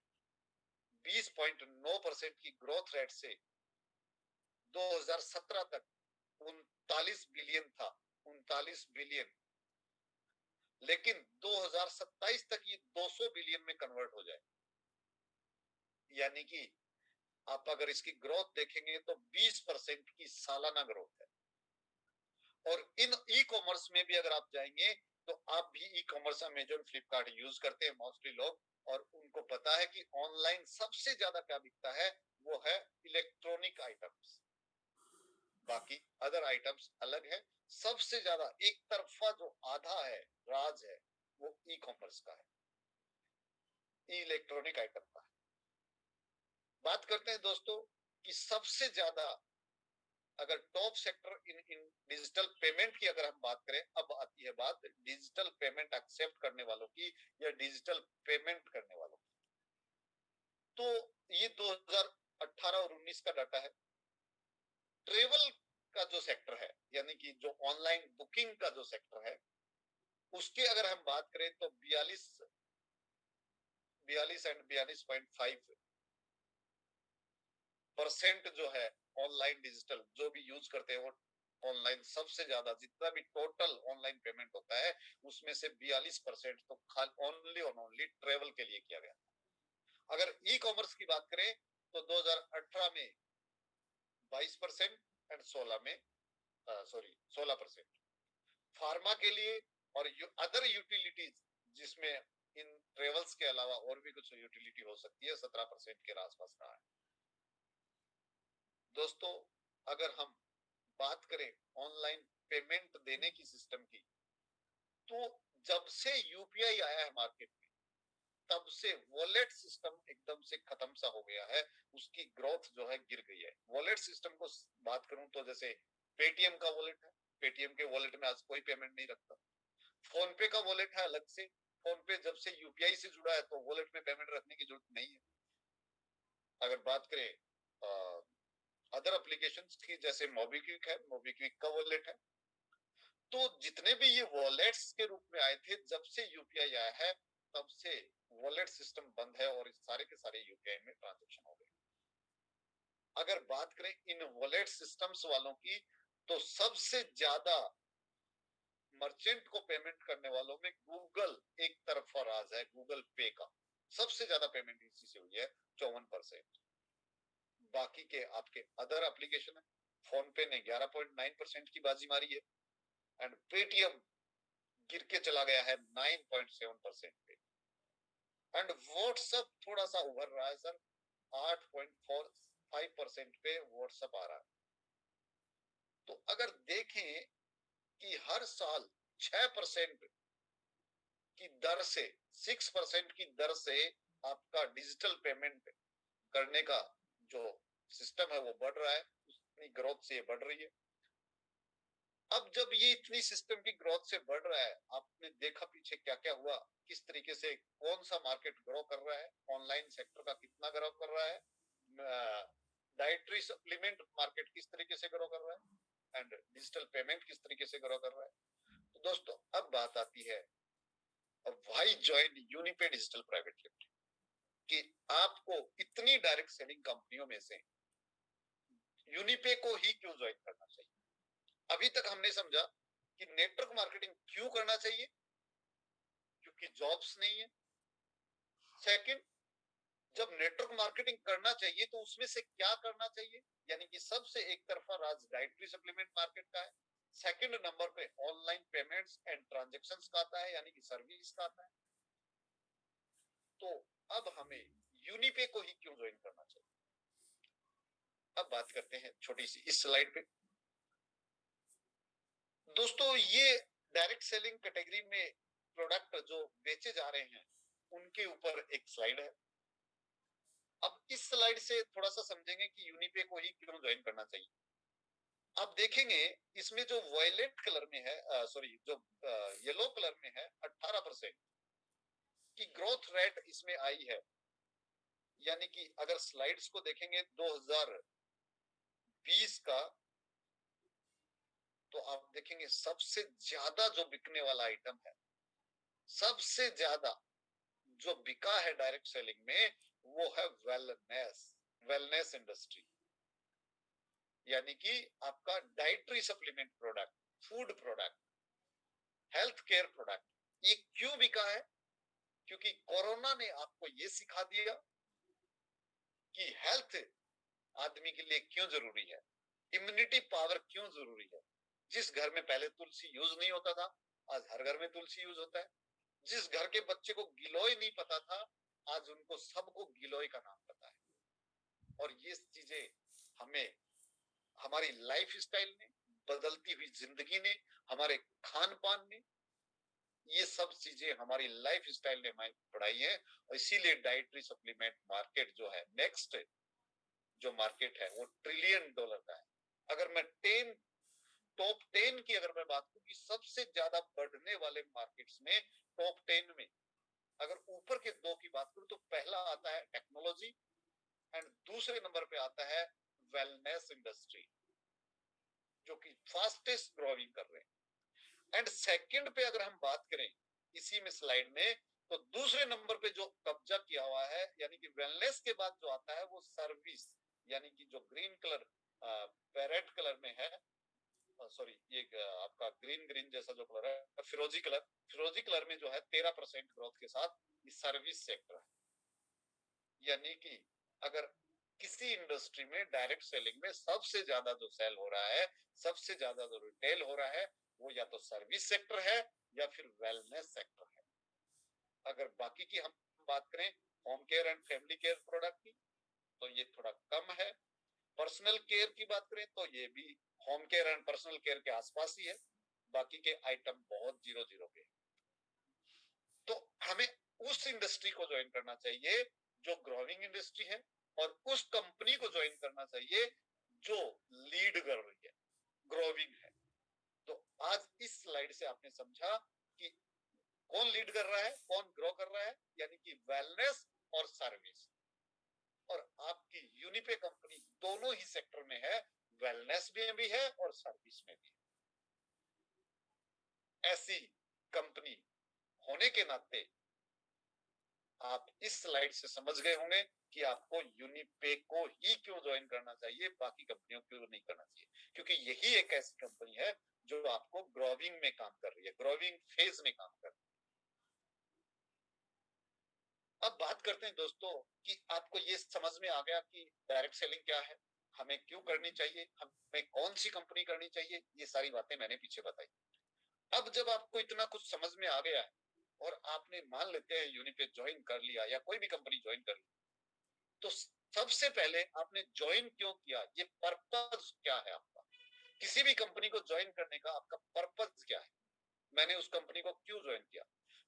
A: 20.9% की ग्रोथ रेट से 2017 तक 39 बिलियन था, 39 बिलियन, लेकिन 2027 तक ये 200 बिलियन में कन्वर्ट हो जाए। यानी कि आप अगर इसकी ग्रोथ देखेंगे तो 20% की सालाना ग्रोथ है। और इन ई कॉमर्स में भी अगर आप जाएंगे तो आप भी e commerce Amazon Flipkart use करते हैं मोस्टली लोग, और उनको पता है कि ऑनलाइन सबसे ज्यादा क्या बिकता है, वो है इलेक्ट्रॉनिक आइटम्स। बाकी अदर आइटम्स अलग है, सबसे ज्यादा एक तरफा जो आधा है, राज है, वो ई कॉमर्स का है, इलेक्ट्रॉनिक आइटम का है। बात करते हैं दोस्तों कि सबसे ज्यादा अगर top sector in digital payment की अगर हम बात करें, अब आती है बात डिजिटल पेमेंट एक्सेप्ट करने वालों की या डिजिटल पेमेंट करने वालों की। तो ये 2018 और 19 का डाटा है। ट्रेवल का जो सेक्टर है, यानी कि जो ऑनलाइन बुकिंग का जो सेक्टर है, उसके अगर हम बात करें तो 42.5% जो है ऑनलाइन डिजिटल जो भी यूज करते हैं वो ऑनलाइन, सबसे ज्यादा जितना भी टोटल ऑनलाइन पेमेंट होता है उसमें से 42% तो खाली ओनली और ओनली ट्रेवल के लिए किया गया। अगर ई कॉमर्स की बात करें तो 2018 में 22% एंड 16 में 16%। फार्मा के लिए और अदर यूटिलिटीज, जिसमें इन ट्रेवल्स के अलावा और भी कुछ यूटिलिटी हो सकती है, 17% के आसपास रहा है। दोस्तों, अगर हम बात करें ऑनलाइन पेमेंट देने की सिस्टम की, तो जब से यूपीआई आया है मार्केट में, तब से वॉलेट सिस्टम एकदम से खत्म सा हो गया है, उसकी ग्रोथ जो है गिर गई है। वॉलेट सिस्टम को बात करूं तो जैसे पेटीएम का वॉलेट है, पेटीएम के वॉलेट में आज कोई पेमेंट नहीं रखता। फोन पे का वॉलेट है अलग से, फोन पे जब से यूपीआई से जुड़ा है तो वॉलेट में पेमेंट रखने की जरूरत नहीं है। अगर बात करें अदर एप्लीकेशंस की, जैसे मोबीक्विक है, मोबीक्विक का वॉलेट है। तो जितने भी ये वॉलेट्स के रूप में आए थे, जब से यूपीआई आया है तब से वॉलेट सिस्टम बंद है और सारे के सारे यूपीआई में ट्रांजेक्शन हो गए। अगर बात करें इन वॉलेट सिस्टम्स वालों की, तो सबसे ज्यादा मर्चेंट को पेमेंट करने वालों में गूगल एक तरफा राज है, गूगल पे का सबसे ज्यादा पेमेंट इसी से हुई है, 54%। बाकी के आपके अदर एप्लीकेशन है, फोन पे ने 11.9% की बाजी मारी है, एंड पेटीएम गिर के चला गया है 9.7% पे, एंड व्हाट्सएप थोड़ा सा उभर रहा है सर, 8.45% पे व्हाट्सएप आ रहा है। तो अगर देखें कि हर साल 6% की दर से, 6% की दर से आपका डिजिटल पेमेंट करने का जो सिस्टम है वो बढ़ रहा है, उतनी ग्रोथ से ये बढ़ रही है। अब जब ये इतनी सिस्टम की ग्रोथ से बढ़ रहा है, आपने देखा पीछे क्या क्या हुआ, किस तरीके से कौन सा मार्केट ग्रो कर रहा है, ऑनलाइन सेक्टर का कितना ग्रो कर रहा है। डाइटरी सप्लीमेंट मार्केट किस तरीके से ग्रो कर रहा है एंड डिजिटल पेमेंट किस तरीके से ग्रो कर रहा है। तो दोस्तों अब बात आती है why join Unipay digital private limited, कि आपको इतनी डायरेक्ट सेलिंग कंपनियों में से यूनिपे को ही क्यों ज्वाइन करना चाहिए। अभी तक हमने समझा कि नेटवर्क मार्केटिंग क्यों करना चाहिए, क्योंकि जॉब्स नहीं है। सेकंड, जब नेटवर्क मार्केटिंग करना चाहिए तो उसमें से क्या करना चाहिए, यानी कि सबसे एक तरफा राज डाइटरी सप्लीमेंट मार्केट का है। सेकंड नंबर पे ऑनलाइन पेमेंट्स एंड ट्रांजैक्शंस का आता है, यानी कि सर्विस का आता है। तो अब हमें यूनिपे को ही क्यों ज्वाइन करना चाहिए। अब बात करते हैं छोटी सी इस स्लाइड पे। दोस्तों ये डायरेक्ट सेलिंग कैटेगरी में प्रोडक्ट जो बेचे जा रहे हैं उनके ऊपर एक स्लाइड है। अब इस स्लाइड से थोड़ा सा समझेंगे कि यूनिपे को ही क्यों ज्वाइन करना चाहिए। आप देखेंगे इसमें जो वायलेट कलर में है, सॉरी जो येलो कलर में है, 18% की ग्रोथ रेट इसमें आई है। यानी कि अगर स्लाइड्स को देखेंगे 2020 का, तो आप देखेंगे सबसे ज्यादा जो बिकने वाला आइटम है, सबसे ज्यादा जो बिका है डायरेक्ट सेलिंग में, वो है वेलनेस, वेलनेस इंडस्ट्री। यानी कि आपका dietary supplement product, food product, health care product. ये क्यों बिका है, क्योंकि कोरोना ने आपको ये सिखा दिया कि हेल्थ आदमी के लिए क्यों जरूरी है, इम्यूनिटी पावर क्यों जरूरी है। जिस घर में पहले तुलसी यूज नहीं होता था, आज हर घर में तुलसी यूज होता है। जिस घर के बच्चे को गिलोय नहीं पता था, आज उनको सबको गिलोय का नाम पता है। और ये चीजें हमें हमारी लाइफ स्टाइल में, बदलती हुई जिंदगी ने, हमारे खान पान में, ये सब चीजें हमारी लाइफ स्टाइल ने हमें पढ़ाई है। और इसीलिए डाइटरी सप्लीमेंट मार्केट जो है, नेक्स्ट जो मार्केट है वो $1 ट्रिलियन का है। अगर मैं टॉप 10 की अगर मैं बात करूं कि सबसे ज्यादा बढ़ने वाले मार्केट्स में, टॉप 10 में अगर ऊपर के दो की बात करूं तो पहला आता है टेक्नोलॉजी एंड दूसरे नंबर पे आता है वेलनेस इंडस्ट्री, जो कि फास्टेस्ट ग्रोइंग कर रहे हैं। एंड सेकंड पे अगर हम बात करें इसी में स्लाइड में, तो दूसरे नंबर पे जो कब्जा किया हुआ है, यानी कि वेलनेस के बाद जो आता है वो सर्विस, यानी कि जो ग्रीन कलर, पैरेट कलर में है, सॉरी ये आपका ग्रीन ग्रीन जैसा जो कलर है, फिरोजी कलर, फिरोजी कलर में जो है 13% ग्रोथ के साथ ये सर्विस सेक्टर है। यानी कि अगर किसी इंडस्ट्री में डायरेक्ट सेलिंग में सबसे ज्यादा जो सेल हो रहा है, सबसे ज्यादा जो रिटेल हो रहा है, वो या तो सर्विस सेक्टर है या फिर वेलनेस सेक्टर है। अगर बाकी की हम बात करें home care and family care product की, तो ये थोड़ा कम है। पर्सनल केयर की बात करें तो ये भी home care and personal care के आसपास ही है। बाकी के आइटम बहुत 0-0 के। तो हमें उस इंडस्ट्री को ज्वाइन करना चाहिए जो ग्रोइंग इंडस्ट्री है, और उस कंपनी को ज्वाइन करना चाहिए जो लीड कर रही है, ग्रोइंग है। तो आज इस स्लाइड से आपने समझा कि कौन लीड कर रहा है, कौन ग्रो कर रहा है, यानी कि वेलनेस और सर्विस। और आपकी यूनिपे कंपनी दोनों ही सेक्टर में है, वेलनेस में भी है और सर्विस में भी है। ऐसी कंपनी होने के नाते आप इस स्लाइड से समझ गए होंगे कि आपको यूनिपे को ही क्यों ज्वाइन करना चाहिए, बाकी कंपनियों क्यों नहीं करना चाहिए। क्योंकि यही एक ऐसी कंपनी है जो आपको ग्रोविंग में काम कर रही है, ग्रोविंग फेज में काम कर रही है। अब बात करते हैं दोस्तों कि आपको ये समझ में आ गया कि डायरेक्ट सेलिंग क्या है, हमें क्यों करनी चाहिए, हमें कौन सी कंपनी करनी चाहिए, ये सारी बातें मैंने पीछे बताई। अब जब आपको इतना कुछ समझ में आ गया है और आपने मान लेते हैं यूनिपे ज्वाइन कर लिया या कोई भी कंपनी ज्वाइन कर ली, तो सबसे पहले आपने ज्वाइन क्यों किया, ये पर्पज क्या है आपका, किसी भी कंपनी को ज्वाइन करने का आपका पर्पज क्या है, मैंने उस कंपनी को क्यों ज्वाइन किया।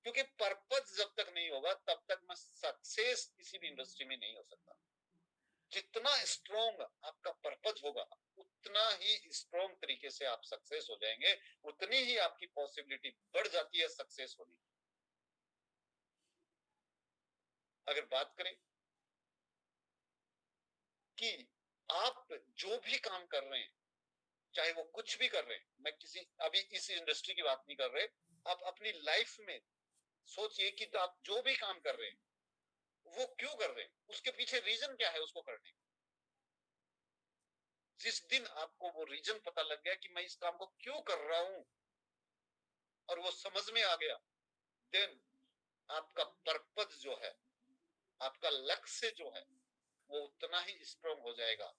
A: क्योंकि पर्पज जब तक नहीं होगा तब तक मैं सक्सेस किसी भी इंडस्ट्री में नहीं हो सकता। जितना स्ट्रॉन्ग आपका पर्पज होगा उतना ही स्ट्रॉन्ग तरीके से आप सक्सेस हो जाएंगे, उतनी ही आपकी पॉसिबिलिटी बढ़ जाती है सक्सेस होने की। अगर बात करें कि आप जो भी काम कर रहे हैं, चाहे वो कुछ भी कर रहे हैं, मैं किसी अभी इस इंडस्ट्री की बात नहीं कर रहे, आप अपनी लाइफ में सोचिए कि आप जो भी काम कर रहे हैं वो क्यों कर रहे हैं, उसके पीछे रीजन क्या है उसको करने का। जिस दिन आपको वो रीजन पता लग गया कि मैं इस काम को क्यों कर रहा हूं और वो समझ में आ गया, देन आपका पर्पज जो है, आपका लक्ष्य जो है, वो उतना ही स्ट्रांग हो जाएगा।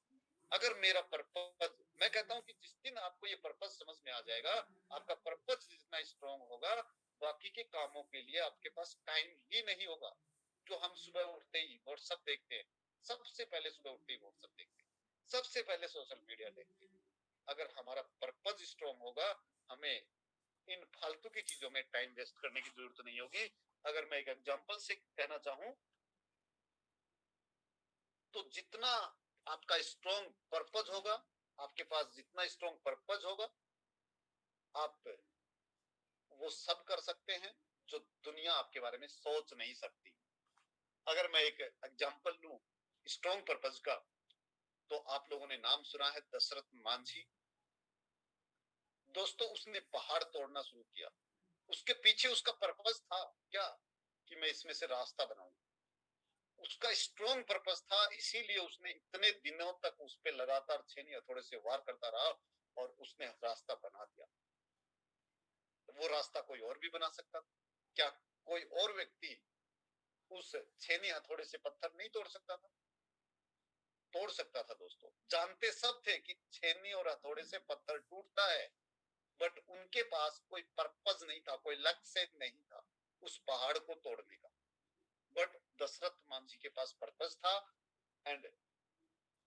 A: अगर मेरा पर्पज, मैं कहता हूं कि जिस दिन आपको ये पर्पज समझ में आ जाएगा, आपका पर्पज जितना स्ट्रांग होगा, बाकी के कामों के लिए आपके पास टाइम ही नहीं होगा। जो हम सुबह उठते ही व्हाट्सएप देखते हैं, सबसे पहले सुबह उठते ही व्हाट्सएप देखते हैं, सबसे पहले सोशल मीडिया देखते हैं। अगर हमारा पर्पज स्ट्रांग होगा, हमें इन फालतू की चीजों में टाइम वेस्ट करने की जरूरत नहीं होगी। अगर मैं एक एग्जांपल से कहना चाहूं, तो जितना आपका स्ट्रांग पर्पज होगा, आपके पास जितना स्ट्रांग पर्पज होगा, आप वो सब कर सकते हैं जो दुनिया आपके बारे में सोच नहीं सकती। अगर मैं एक एग्जांपल लूं स्ट्रांग पर्पज का, तो आप लोगों ने नाम सुना है दशरथ मांझी। दोस्तों, उसने पहाड़ तोड़ना शुरू किया, उसके पीछे उसका पर्पज था क्या, कि मैं इसमें से रास्ता बनाऊं। उसका स्ट्रॉन्ग पर्पस था, इसीलिए उसने इतने दिनों तक उस पर लगातार छेनी हथौड़े से वार करता रहा और उसने रास्ता बना दिया। वो रास्ता कोई और भी बना सकता था क्या? कोई और व्यक्ति उस छेनी हथौड़े से पत्थर नहीं तोड़ सकता था? तोड़ सकता था दोस्तों। जानते सब थे कि छेनी और हथौड़े से पत्थर टूटता है, बट उनके पास कोई पर्पज नहीं था, कोई लक्ष्य नहीं था उस पहाड़ को तोड़ने का। बट दशरथ मांझी के पास पर्पज था, एंड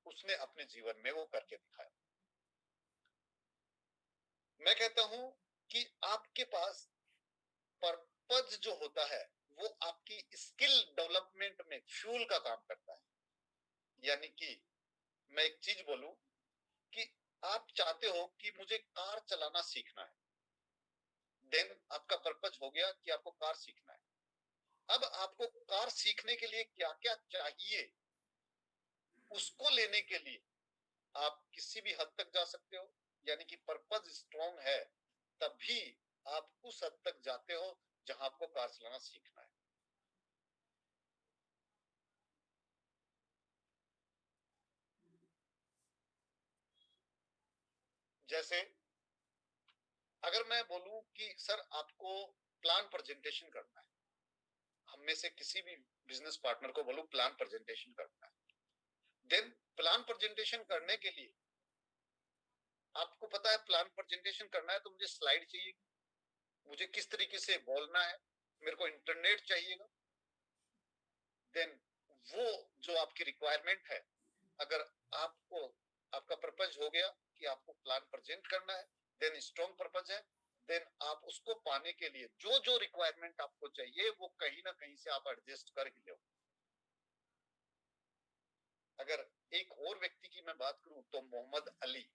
A: उसने अपने जीवन में वो करके दिखाया। मैं कहता हूं कि आपके पास पर्पज जो होता है, वो आपकी स्किल डेवलपमेंट में फ्यूल का काम करता है। यानी कि मैं एक चीज बोलूं कि आप चाहते हो कि मुझे कार चलाना सीखना है, देन आपका पर्पज हो गया कि आपको कार सीखना है। अब आपको कार सीखने के लिए क्या क्या चाहिए, उसको लेने के लिए आप किसी भी हद तक जा सकते हो। यानी कि पर्पज स्ट्रांग है, तभी आप उस हद तक जाते हो जहां आपको कार चलाना सीखना है। जैसे अगर मैं बोलूं कि सर आपको प्लान प्रेजेंटेशन करना है, हम में से किसी भी बिजनेस पार्टनर को बोलूं प्लान प्रेजेंटेशन करना है, देन प्लान प्रेजेंटेशन करने के लिए आपको पता है प्लान प्रेजेंटेशन करना है तो मुझे स्लाइड चाहिए, मुझे किस तरीके से बोलना है, मेरे को इंटरनेट चाहिएगा। देन वो जो आपकी रिक्वायरमेंट है, अगर आपको आपका पर्पज हो गया कि आपको प्लान प्रेजेंट करना है, देन स्ट्रॉन्ग पर्पज है, देन आप उसको पाने के लिए जो जो रिक्वायरमेंट आपको चाहिए वो कहीं ना कहीं से आप एडजस्ट कर ही लो। अगर एक और व्यक्ति की मैं बात करूं तो मोहम्मद अली।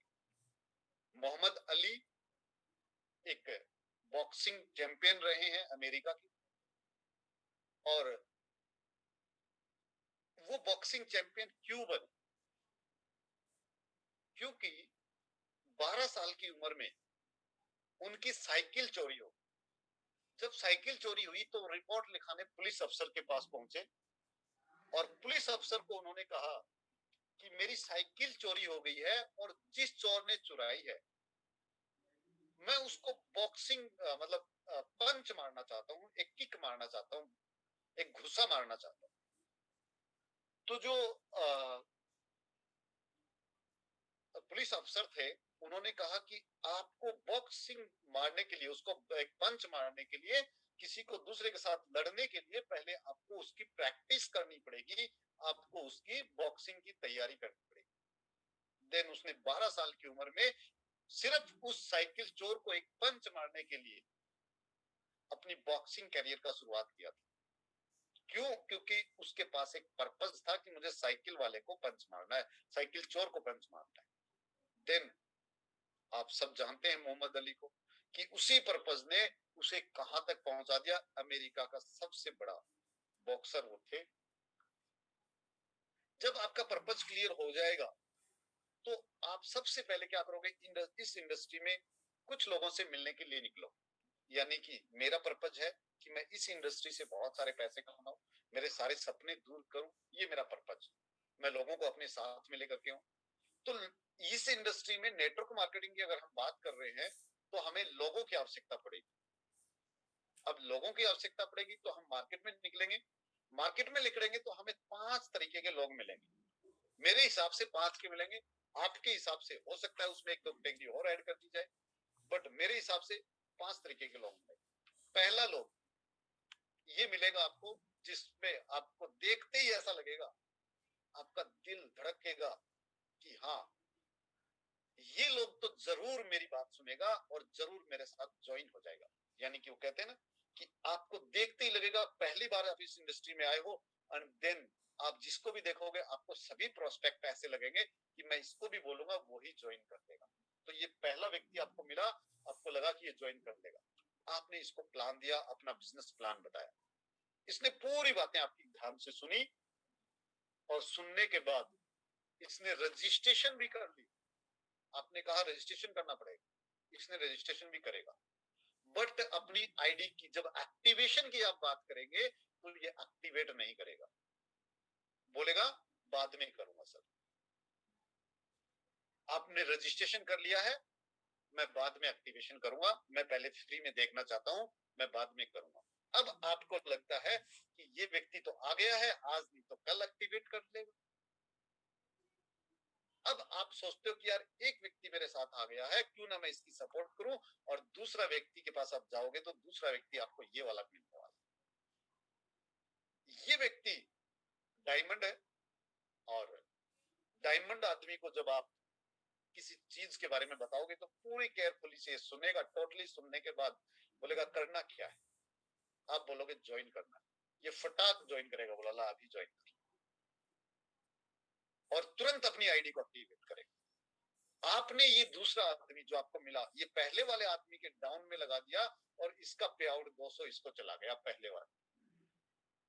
A: मोहम्मद अली एक बॉक्सिंग चैंपियन रहे हैं अमेरिका के, और वो बॉक्सिंग चैंपियन क्यों बने? क्योंकि 12 साल की उम्र में उनकी साइकिल चोरी हो। जब साइकिल चोरी हुई तो रिपोर्ट लिखाने पुलिस अफसर के पास पहुंचे, और पुलिस अफसर को उन्होंने कहा कि मेरी साइकिल चोरी हो गई है और जिस चोर ने चुराई है मैं उसको बॉक्सिंग मतलब पंच मारना चाहता हूँ, एक किक मारना चाहता हूँ, एक घुसा मारना चाहता हूँ। तो जो पुलिस अफसर थे उन्होंने कहा कि आपको बॉक्सिंग मारने के लिए, उसको एक पंच मारने के लिए, किसी को दूसरे के साथ लड़ने के लिए पहले आपको उसकी प्रैक्टिस करनी पड़ेगी, आपको उसकी बॉक्सिंग की तैयारी करनी पड़ेगी। देन उसने 12 साल की उम्र में सिर्फ उस साइकिल चोर को एक पंच मारने के लिए अपनी बॉक्सिंग करियर का शुरुआत किया था। क्यों? क्योंकि उसके पास एक पर्पस था कि मुझे साइकिल वाले को पंच मारना है, साइकिल चोर को पंच मारना है। देन आप सब जानते हैं मोहम्मद अली को, कि उसी पर्पज ने उसे कहां तक पहुंचा दिया, अमेरिका का सबसे बड़ा बॉक्सर वो थे। जब आपका पर्पज क्लियर हो जाएगा तो आप सबसे पहले क्या करोगे, इस इंडस्ट्री में कुछ लोगों से मिलने के लिए निकलो। यानी कि मेरा पर्पज है कि मैं इस इंडस्ट्री से बहुत सारे पैसे कमाऊं, मेरे सारे सपने दूर करूं, ये मेरा पर्पज। मैं लोगों को अपने साथ में लेकर के हूं। तो इस इंडस्ट्री में नेटवर्क मार्केटिंग की अगर हम बात कर रहे हैं तो हमें लोगों की आवश्यकता पड़ेगी। अब लोगों की आवश्यकता पड़ेगी तो हम मार्केट में निकलेंगे। मार्केट में निकलेंगे तो हमें 5 तरीके के लोग मिलेंगे। मेरे हिसाब से 5 के मिलेंगे, आपके हिसाब से हो सकता है उसमें एक दो कैटेगरी और ऐड कर दी जाए, बट मेरे हिसाब से 5 तरीके के लोग मिलेंगे। पहला लोग ये मिलेगा आपको, जिसमें आपको देखते ही ऐसा लगेगा, आपका दिल धड़केगा कि हाँ, ये लोग तो जरूर मेरी बात सुनेगा और जरूर मेरे साथ ज्वाइन हो जाएगा। यानी कि वो कहते हैं ना कि आपको देखते ही लगेगा, पहली बार आप इस इंडस्ट्री में आए हो, एंड देन आप जिसको भी देखोगे आपको सभी प्रोस्पेक्ट ऐसे लगेंगे कि मैं इसको भी बोलूंगा वो ही ज्वाइन कर लेगा। तो ये पहला व्यक्ति आपको मिला, आपको लगा कि ये ज्वाइन कर लेगा। आपने इसको प्लान दिया, अपना बिजनेस प्लान बताया, इसने पूरी बातें आपकी ध्यान से सुनी, और सुनने के बाद इसने रजिस्ट्रेशन भी कर ली। आपने कहा रजिस्ट्रेशन करना पड़ेगा, इसने रजिस्ट्रेशन भी करेगा, बट अपनी आईडी की जब एक्टिवेशन की आप बात करेंगे तो ये एक्टिवेट नहीं करेगा, बोलेगा बाद में करूंगा सर। आपने रजिस्ट्रेशन कर लिया है, मैं बाद में एक्टिवेशन करूंगा, मैं पहले फ्री में देखना चाहता हूं, मैं बाद में करूंगा। अब आपको लगता है कि ये व्यक्ति तो आ गया है, आज नहीं तो कल एक्टिवेट कर लेगा। अब आप सोचते हो कि यार एक व्यक्ति मेरे साथ आ गया है, क्यों ना मैं इसकी सपोर्ट करूं, और दूसरा व्यक्ति के पास आप जाओगे तो दूसरा व्यक्ति आपको ये वाला मिलने वाला। ये व्यक्ति डायमंड है, और डायमंड आदमी को जब आप किसी चीज के बारे में बताओगे तो पूरी केयरफुली से सुनेगा, टोटली सुनने के बाद बोलेगा करना क्या है, आप बोलोगे ज्वाइन करना है, ये फटाक ज्वाइन करेगा, बोला ला अभी ज्वाइन कर, और तुरंत अपनी आईडी को एक्टिवेट करेगा। आपने ये दूसरा आदमी जो आपको मिला, ये पहले वाले आदमी के डाउन में लगा दिया, और इसका पे आउट 200 इसको चला गया पहले वाले।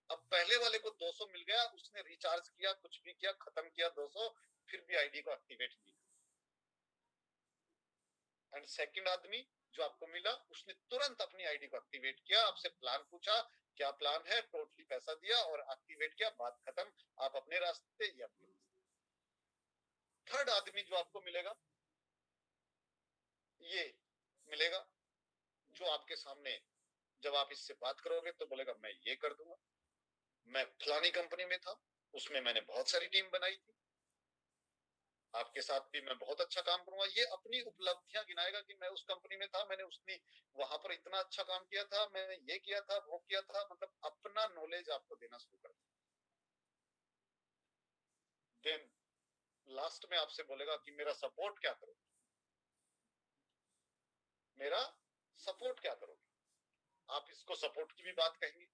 A: अब पहले वाले को 200 मिल गया, उसने रिचार्ज किया, कुछ भी किया, खत्म किया 200, फिर भी आईडी को एक्टिवेट नहीं। एंड सेकंड आदमी जो आपको मिला, उसने तुरंत अपनी आईडी को एक्टिवेट किया, आपसे प्लान पूछा, क्या प्लान है, टोटली पैसा दिया और एक्टिवेट किया, बात खत्म, आप अपने रास्ते या अपने रास्ते। थर्ड आदमी जो आपको मिलेगा, ये मिलेगा जो आपके सामने जब आप इससे बात करोगे तो बोलेगा मैं ये कर दूंगा, मैं फलानी कंपनी में था, उसमें मैंने बहुत सारी टीम बनाई थी, आपके साथ भी मैं बहुत अच्छा काम करूंगा। ये अपनी उपलब्धियां गिनाएगा कि मैं उस कंपनी में था, मैंने उसने वहां पर इतना अच्छा काम किया था, मैंने ये किया था, वो किया था, मतलब अपना नॉलेज आपको देना शुरू कर देगा। देन लास्ट में आपसे बोलेगा कि मेरा सपोर्ट क्या करोगे, मेरा सपोर्ट क्या करोगे, आप इसको सपोर्ट की भी बात कहेंगे।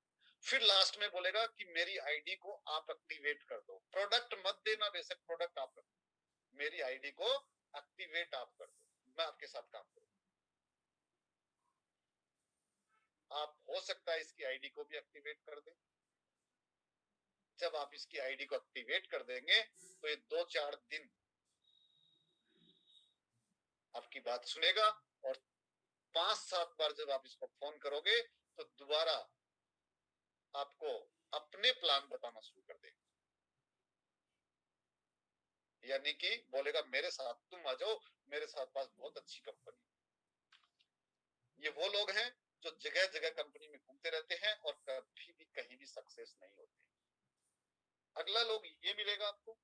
A: फिर लास्ट में बोलेगा कि मेरी आईडी को आप एक्टिवेट कर दो, प्रोडक्ट मत देना, बेशक प्रोडक्ट आप रखो, मेरी आईडी को एक्टिवेट आप कर दो, मैं आपके साथ काम करूँ। आप हो सकता है इसकी आईडी को भी एक्टिवेट कर दें। जब आप इसकी आईडी को एक्टिवेट कर देंगे तो ये 2-4 दिन आपकी बात सुनेगा, और 5-7 बार जब आप इसको फोन करोगे तो दोबारा आपको अपने प्लान बताना शुरू कर देगा। यानी कि बोलेगा मेरे साथ तुम आ जाओ, मेरे साथ पास बहुत अच्छी कंपनी। ये वो लोग हैं जो जगह जगह कंपनी में घूमते रहते हैं और कभी भी कहीं भी सक्सेस नहीं होते। अगला लोग ये मिलेगा आपको,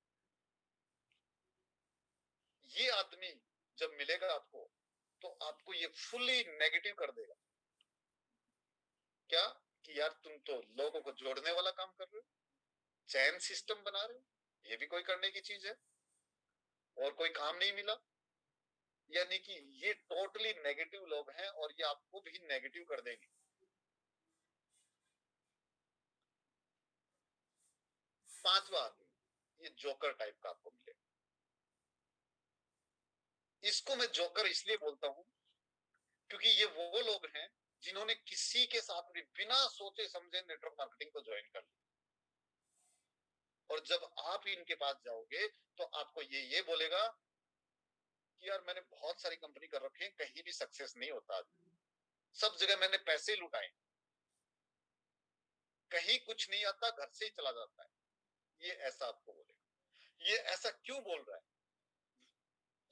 A: ये आदमी जब मिलेगा आपको तो आपको ये फुली नेगेटिव कर देगा। क्या कि यार तुम तो लोगों को जोड़ने वाला काम कर रहे हो, चैन सिस्टम बना रहे हो, ये भी कोई करने की चीज है, और कोई काम नहीं मिला। यानी कि ये टोटली नेगेटिव लोग हैं और ये आपको भी नेगेटिव कर देंगे। पांचवा आदमी, ये जोकर टाइप का आपको मिलेगा। इसको मैं जोकर इसलिए बोलता हूं क्योंकि ये वो लोग हैं जिन्होंने किसी के साथ भी बिना सोचे समझे नेटवर्क मार्केटिंग को ज्वाइन कर लिया, और जब आप इनके पास जाओगे तो आपको ये बोलेगा कि यार मैंने बहुत सारी कंपनी कर रखी है, कहीं भी सक्सेस नहीं होता, सब जगह मैंने पैसे लुटाए, कहीं कुछ नहीं आता, घर से ही चला जाता है, ये ऐसा आपको बोलेगा। ये ऐसा क्यों बोल रहा है?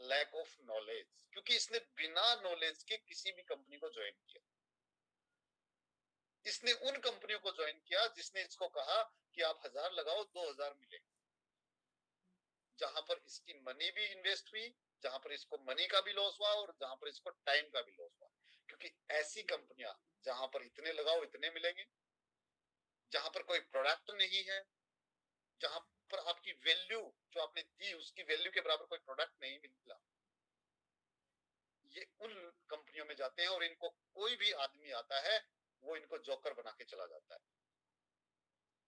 A: लैक ऑफ नॉलेज, क्योंकि इसने बिना नॉलेज के किसी भी कंपनी को ज्वाइन किया। इसने उन कंपनियों को ज्वाइन किया जिसने इसको कहा कि आप 1000 लगाओ 2000 मिलेगा, जहां पर इसकी मनी भी इन्वेस्ट हुई, जहां पर इसको मनी का भी लॉस हुआ और जहां पर इसको टाइम का भी लॉस हुआ। क्योंकि ऐसी कंपनियां जहां पर इतने लगाओ इतने मिलेंगे, जहां पर कोई प्रोडक्ट नहीं है, जहां पर आपकी वैल्यू जो आपने दी उसकी वैल्यू के बराबर कोई प्रोडक्ट नहीं मिला, ये उन कंपनियों में जाते हैं और इनको कोई भी आदमी आता है वो इनको जोकर बना के चला जाता है।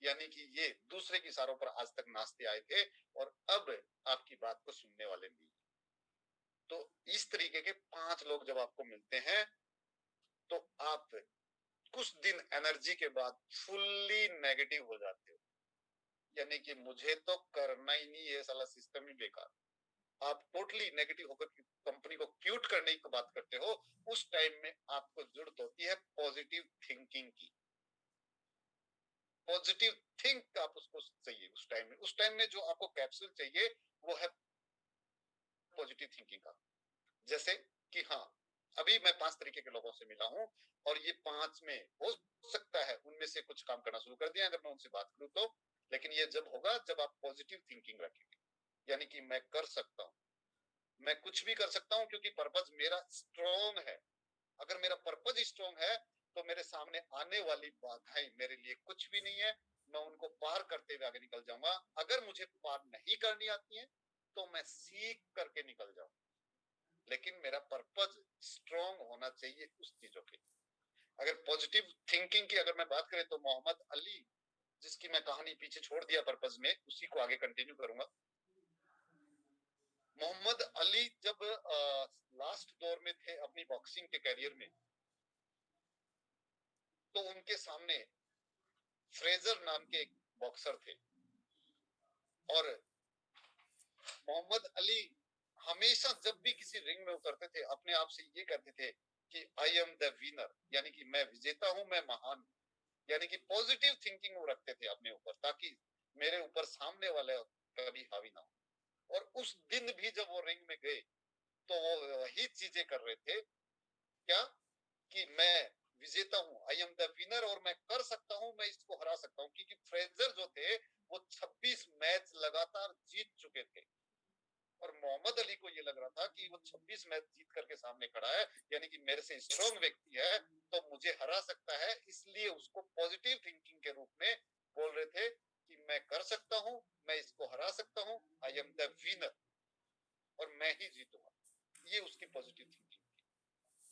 A: यानी कि ये दूसरे के इशारों पर आज तक नाचते आए थे और अब आपकी बात को सुनने वाले नहीं। तो इस तरीके के 5 लोग जब आपको मिलते हैं तो आप कुछ दिन एनर्जी के बाद फुल्ली नेगेटिव हो जाते हो, यानी कि मुझे तो करना ही नहीं, ये साला सिस्टम ही बेकार। आप टोटली नेगेटिव होकर कंपनी को क्यूट करने की बात करते हो। उस टाइम में आपको जरूरत होती है पॉजिटिव थिंकिंग की। पॉजिटिव थिंक आप उसको चाहिए उस टाइम में। उस टाइम में जो आपको कैप्सूल चाहिए वो है पॉजिटिव थिंकिंग का। जैसे कि हाँ, अभी मैं 5 तरीके के लोगों से मिला हूं और ये 5 में हो सकता है उनमें से कुछ काम करना शुरू कर दिया अगर मैं उनसे बात करूं तो। लेकिन ये जब होगा जब आप पॉजिटिव थिंकिंग रखेंगे, यानी कि मैं कर सकता हूं, मैं कुछ भी कर सकता हूं क्योंकि पर्पज मेरा स्ट्रॉन्ग है। अगर मेरा पर्पज स्ट्रॉन्ग है तो मेरे सामने आने वाली बाधाएं मेरे लिए कुछ भी नहीं है, मैं उनको पार करते हुए आगे निकल जाऊंगा। अगर मुझे पार नहीं करनी आती है तो मैं सीख करके निकल जाऊंगा, लेकिन मेरा पर्पज स्ट्रॉन्ग होना चाहिए उस चीजों के। अगर पॉजिटिव थिंकिंग की अगर मैं बात करें तो मोहम्मद अली, जिसकी मैं कहानी पीछे छोड़ दिया पर्पज में, उसी को आगे कंटिन्यू करूंगा। मोहम्मद अली जब लास्ट दौर में थे अपनी बॉक्सिंग के करियर में, तो उनके सामने फ्रेजर नाम के एक बॉक्सर थे और मोहम्मद अली हमेशा जब भी किसी रिंग में उतरते थे अपने आप से ये कहते थे कि आई एम द विनर, यानी कि मैं विजेता हूं, मैं महान हूं। यानी कि पॉजिटिव थिंकिंग वो रखते थे अपने ऊपर ताकि मेरे ऊपर सामने वाले कभी हावी ना हो। और उस दिन भी जब वो रिंग में गए तो वो वही चीजें कर रहे थे, क्या कि मैं विजेता हूं, आई एम द विनर, और मैं कर सकता हूं, मैं इसको हरा सकता हूं। क्योंकि फ्रेजर जो थे वो 26 मैच लगातार जीत चुके थे और मोहम्मद अली को ये लग रहा था कि वो 26 मैच जीत करके सामने खड़ा है, यानी कि मेरे से स्ट्रॉन्ग व्यक्ति है तो मुझे हरा सकता है। इसलिए उसको पॉजिटिव थिंकिंग के रूप में बोल रहे थे कि मैं कर सकता हूं, मैं इसको हरा सकता हूं, आई एम द विनर, और मैं ही जीतूंगा। ये उसकी पॉजिटिव थिंकिंग।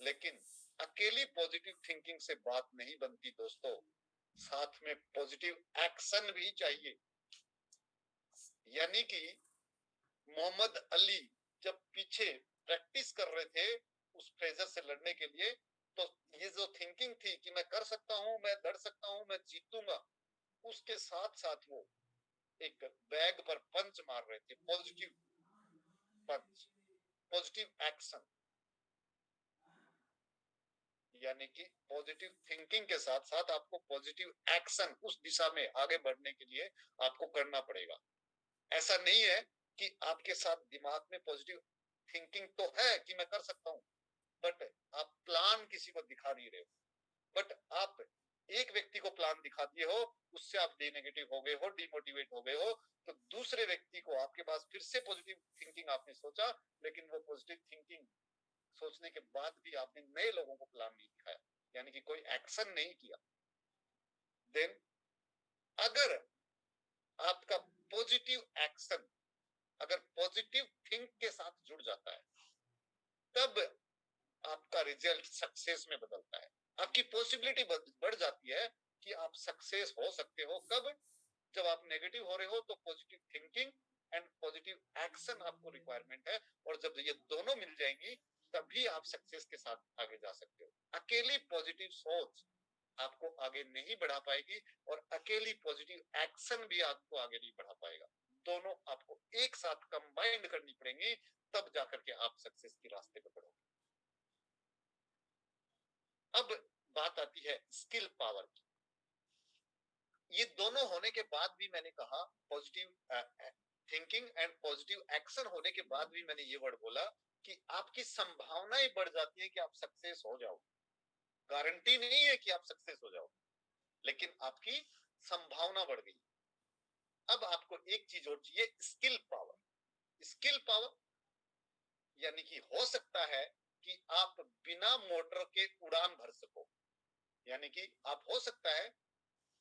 A: लेकिन अकेली पॉजिटिव थिंकिंग से बात नहीं बनती दोस्तों, साथ में पॉजिटिव एक्शन भी चाहिए। यानी कि मोहम्मद अली जब पीछे प्रैक्टिस कर रहे थे उस फ्रेजर से लड़ने के लिए, तो ये जो थिंकिंग थी कि मैं कर सकता हूं, मैं लड़ सकता हूं, मैं जीतूंगा, उसके साथ साथ वो एक बैग पर पंच मार रहे थे, पॉजिटिव पंच, पॉजिटिव एक्शन। यानी कि पॉजिटिव थिंकिंग के साथ साथ आपको पॉजिटिव एक्शन उस दिशा में आगे बढ़ने के लिए आपको करना पड़ेगा। ऐसा नहीं है कि आपके साथ दिमाग में पॉजिटिव थिंकिंग तो है कि मैं कर सकता हूं, बट आप प्लान किसी को दिखा नहीं रहे हो। बट आप एक व्यक्ति को प्लान दिखा दिए हो, उससे आप डिनेगेटिव हो गए हो, डिमोटिवेट हो गए हो, तो दूसरे व्यक्ति को आपके पास फिर से पॉजिटिव थिंकिंग आपने सोचा, लेकिन वो पॉजिटिव थिंकिंग सोचने के बाद भी आपने नए लोगों को प्लान नहीं दिखाया, यानी कि कोई एक्शन नहीं किया। देन अगर आपका पॉजिटिव एक्शन अगर पॉजिटिव थिंक के साथ जुड़ जाता है, तब आपका रिजल्ट सक्सेस में बदलता है। आपकी पॉसिबिलिटी बढ़ जाती है कि आप सक्सेस हो सकते हो। कब? जब आप नेगेटिव हो रहे हो तो positive thinking and positive action आपको रिक्वायरमेंट है, और जब ये दोनों मिल जाएंगी तभी आप सक्सेस के साथ आगे जा सकते हो। अकेली पॉजिटिव सोच आपको आगे नहीं बढ़ा पाएगी और अकेली पॉजिटिव एक्शन भी आपको आगे नहीं बढ़ा पाएगा। दोनों आपको एक साथ कंबाइंड करनी पड़ेंगी, तब जाकर के आप सक्सेस के रास्ते पे बढ़ोगे। अब बात आती है स्किल पावर की। ये दोनों होने के बाद भी मैंने कहा positive thinking and positive action होने के बाद भी मैंने ये वर्ड बोला कि आपकी संभावनाएं बढ़ जाती है कि आप सक्सेस हो जाओ। गारंटी नहीं है कि आप सक्सेस हो जाओ, लेकिन आपकी संभावना बढ़ गई। अब आपको एक चीज और चाहिए, स्किल पावर। स्किल पावर यानी कि हो सकता है कि आप बिना मोटर के उड़ान भर सको, यानी कि आप हो सकता है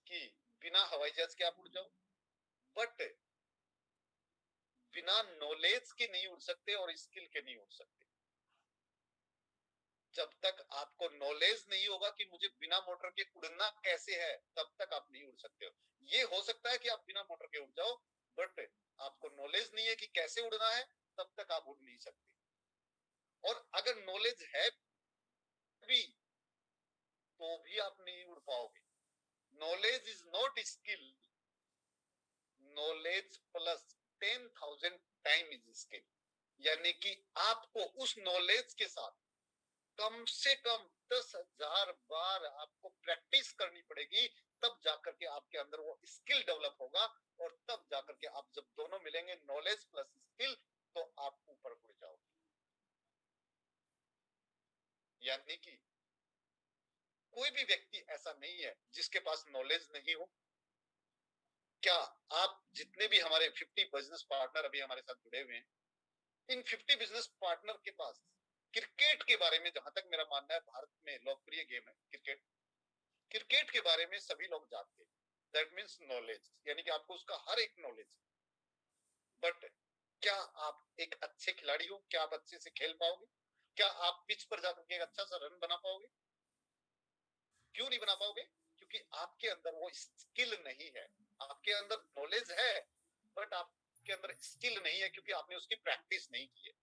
A: कि बिना हवाई जहाज के आप उड़ जाओ, बट बिना नॉलेज के नहीं उड़ सकते और स्किल के नहीं उड़ सकते। जब तक आपको नॉलेज नहीं होगा कि मुझे बिना मोटर के उड़ना कैसे है, तब तक आप नहीं उड़ सकते हो। ये हो सकता है कि आप बिना मोटर के उड़ जाओ, बट आपको नॉलेज नहीं है कि कैसे उड़ना है, तब तक आप उड़ नहीं सकते। और अगर नॉलेज है भी तो भी आप नहीं उड़ पाओगे। Knowledge is not skill, knowledge plus 10,000 time is skill. यानी कि आपको उस नॉलेज के साथ कम से कम 10,000 बार आपको प्रैक्टिस करनी पड़ेगी, तब जाकर के आपके अंदर वो स्किल डेवलप होगा। और तब जाकर के आप जब दोनों मिलेंगे, नॉलेज प्लस स्किल, तो आप ऊपर उड़ जाओगे। यानी कि कोई भी व्यक्ति ऐसा नहीं है जिसके पास नॉलेज नहीं हो। क्या आप जितने भी हमारे 50 बिजनेस पार्टनर अभी हमारे साथ जुड़े हुए हैं, इन 50 बिजनेस पार्टनर के पास क्रिकेट के बारे में, जहां तक मेरा मानना है भारत में लोकप्रिय गेम है क्रिकेट, क्रिकेट के बारे में सभी लोग जानते हैं। दैट मीन्स नॉलेज, यानी कि आपको उसका हर एक नॉलेज। बट क्या आप एक अच्छे खिलाड़ी हो? क्या आप अच्छे से खेल पाओगे? क्या आप पिच पर जाकर के एक अच्छा सा रन बना पाओगे? क्यों नहीं बना पाओगे? क्योंकि आपके अंदर वो स्किल नहीं है। आपके अंदर नॉलेज है, बट आपके अंदर स्किल नहीं है, क्योंकि आपने उसकी प्रैक्टिस नहीं की है।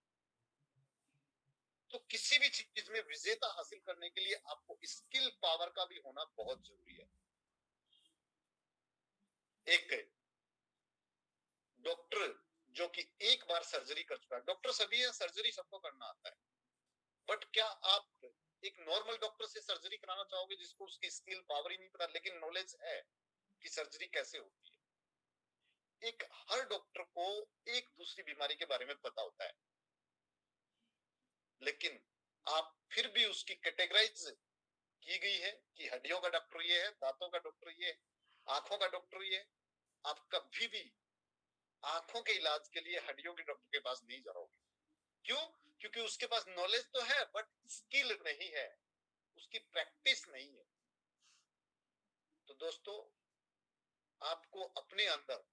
A: तो किसी भी चीज में विजेता हासिल करने के लिए आपको स्किल पावर का भी होना बहुत जरूरी है। एक डॉक्टर जो कि एक बार सर्जरी कर चुका है, डॉक्टर सभी है, सर्जरी सबको करना आता है, बट क्या आप एक नॉर्मल डॉक्टर से सर्जरी कराना चाहोगे जिसको उसकी स्किल पावर ही नहीं पता, लेकिन नॉलेज है कि सर्जरी कैसे होती है? एक हर डॉक्टर को एक दूसरी बीमारी के बारे में पता होता है, लेकिन आप फिर भी उसकी कैटेगराइज की गई है कि हड्डियों का डॉक्टर ये है, दांतों का डॉक्टर ये है, आंखों का डॉक्टर ये है। आप कभी भी आंखों के इलाज के लिए हड्डियों के डॉक्टर के पास नहीं जाओगे। क्यों? क्योंकि उसके पास नॉलेज तो है, बट स्किल नहीं है, उसकी प्रैक्टिस नहीं है। तो दोस्तों, आपको अपने अंदर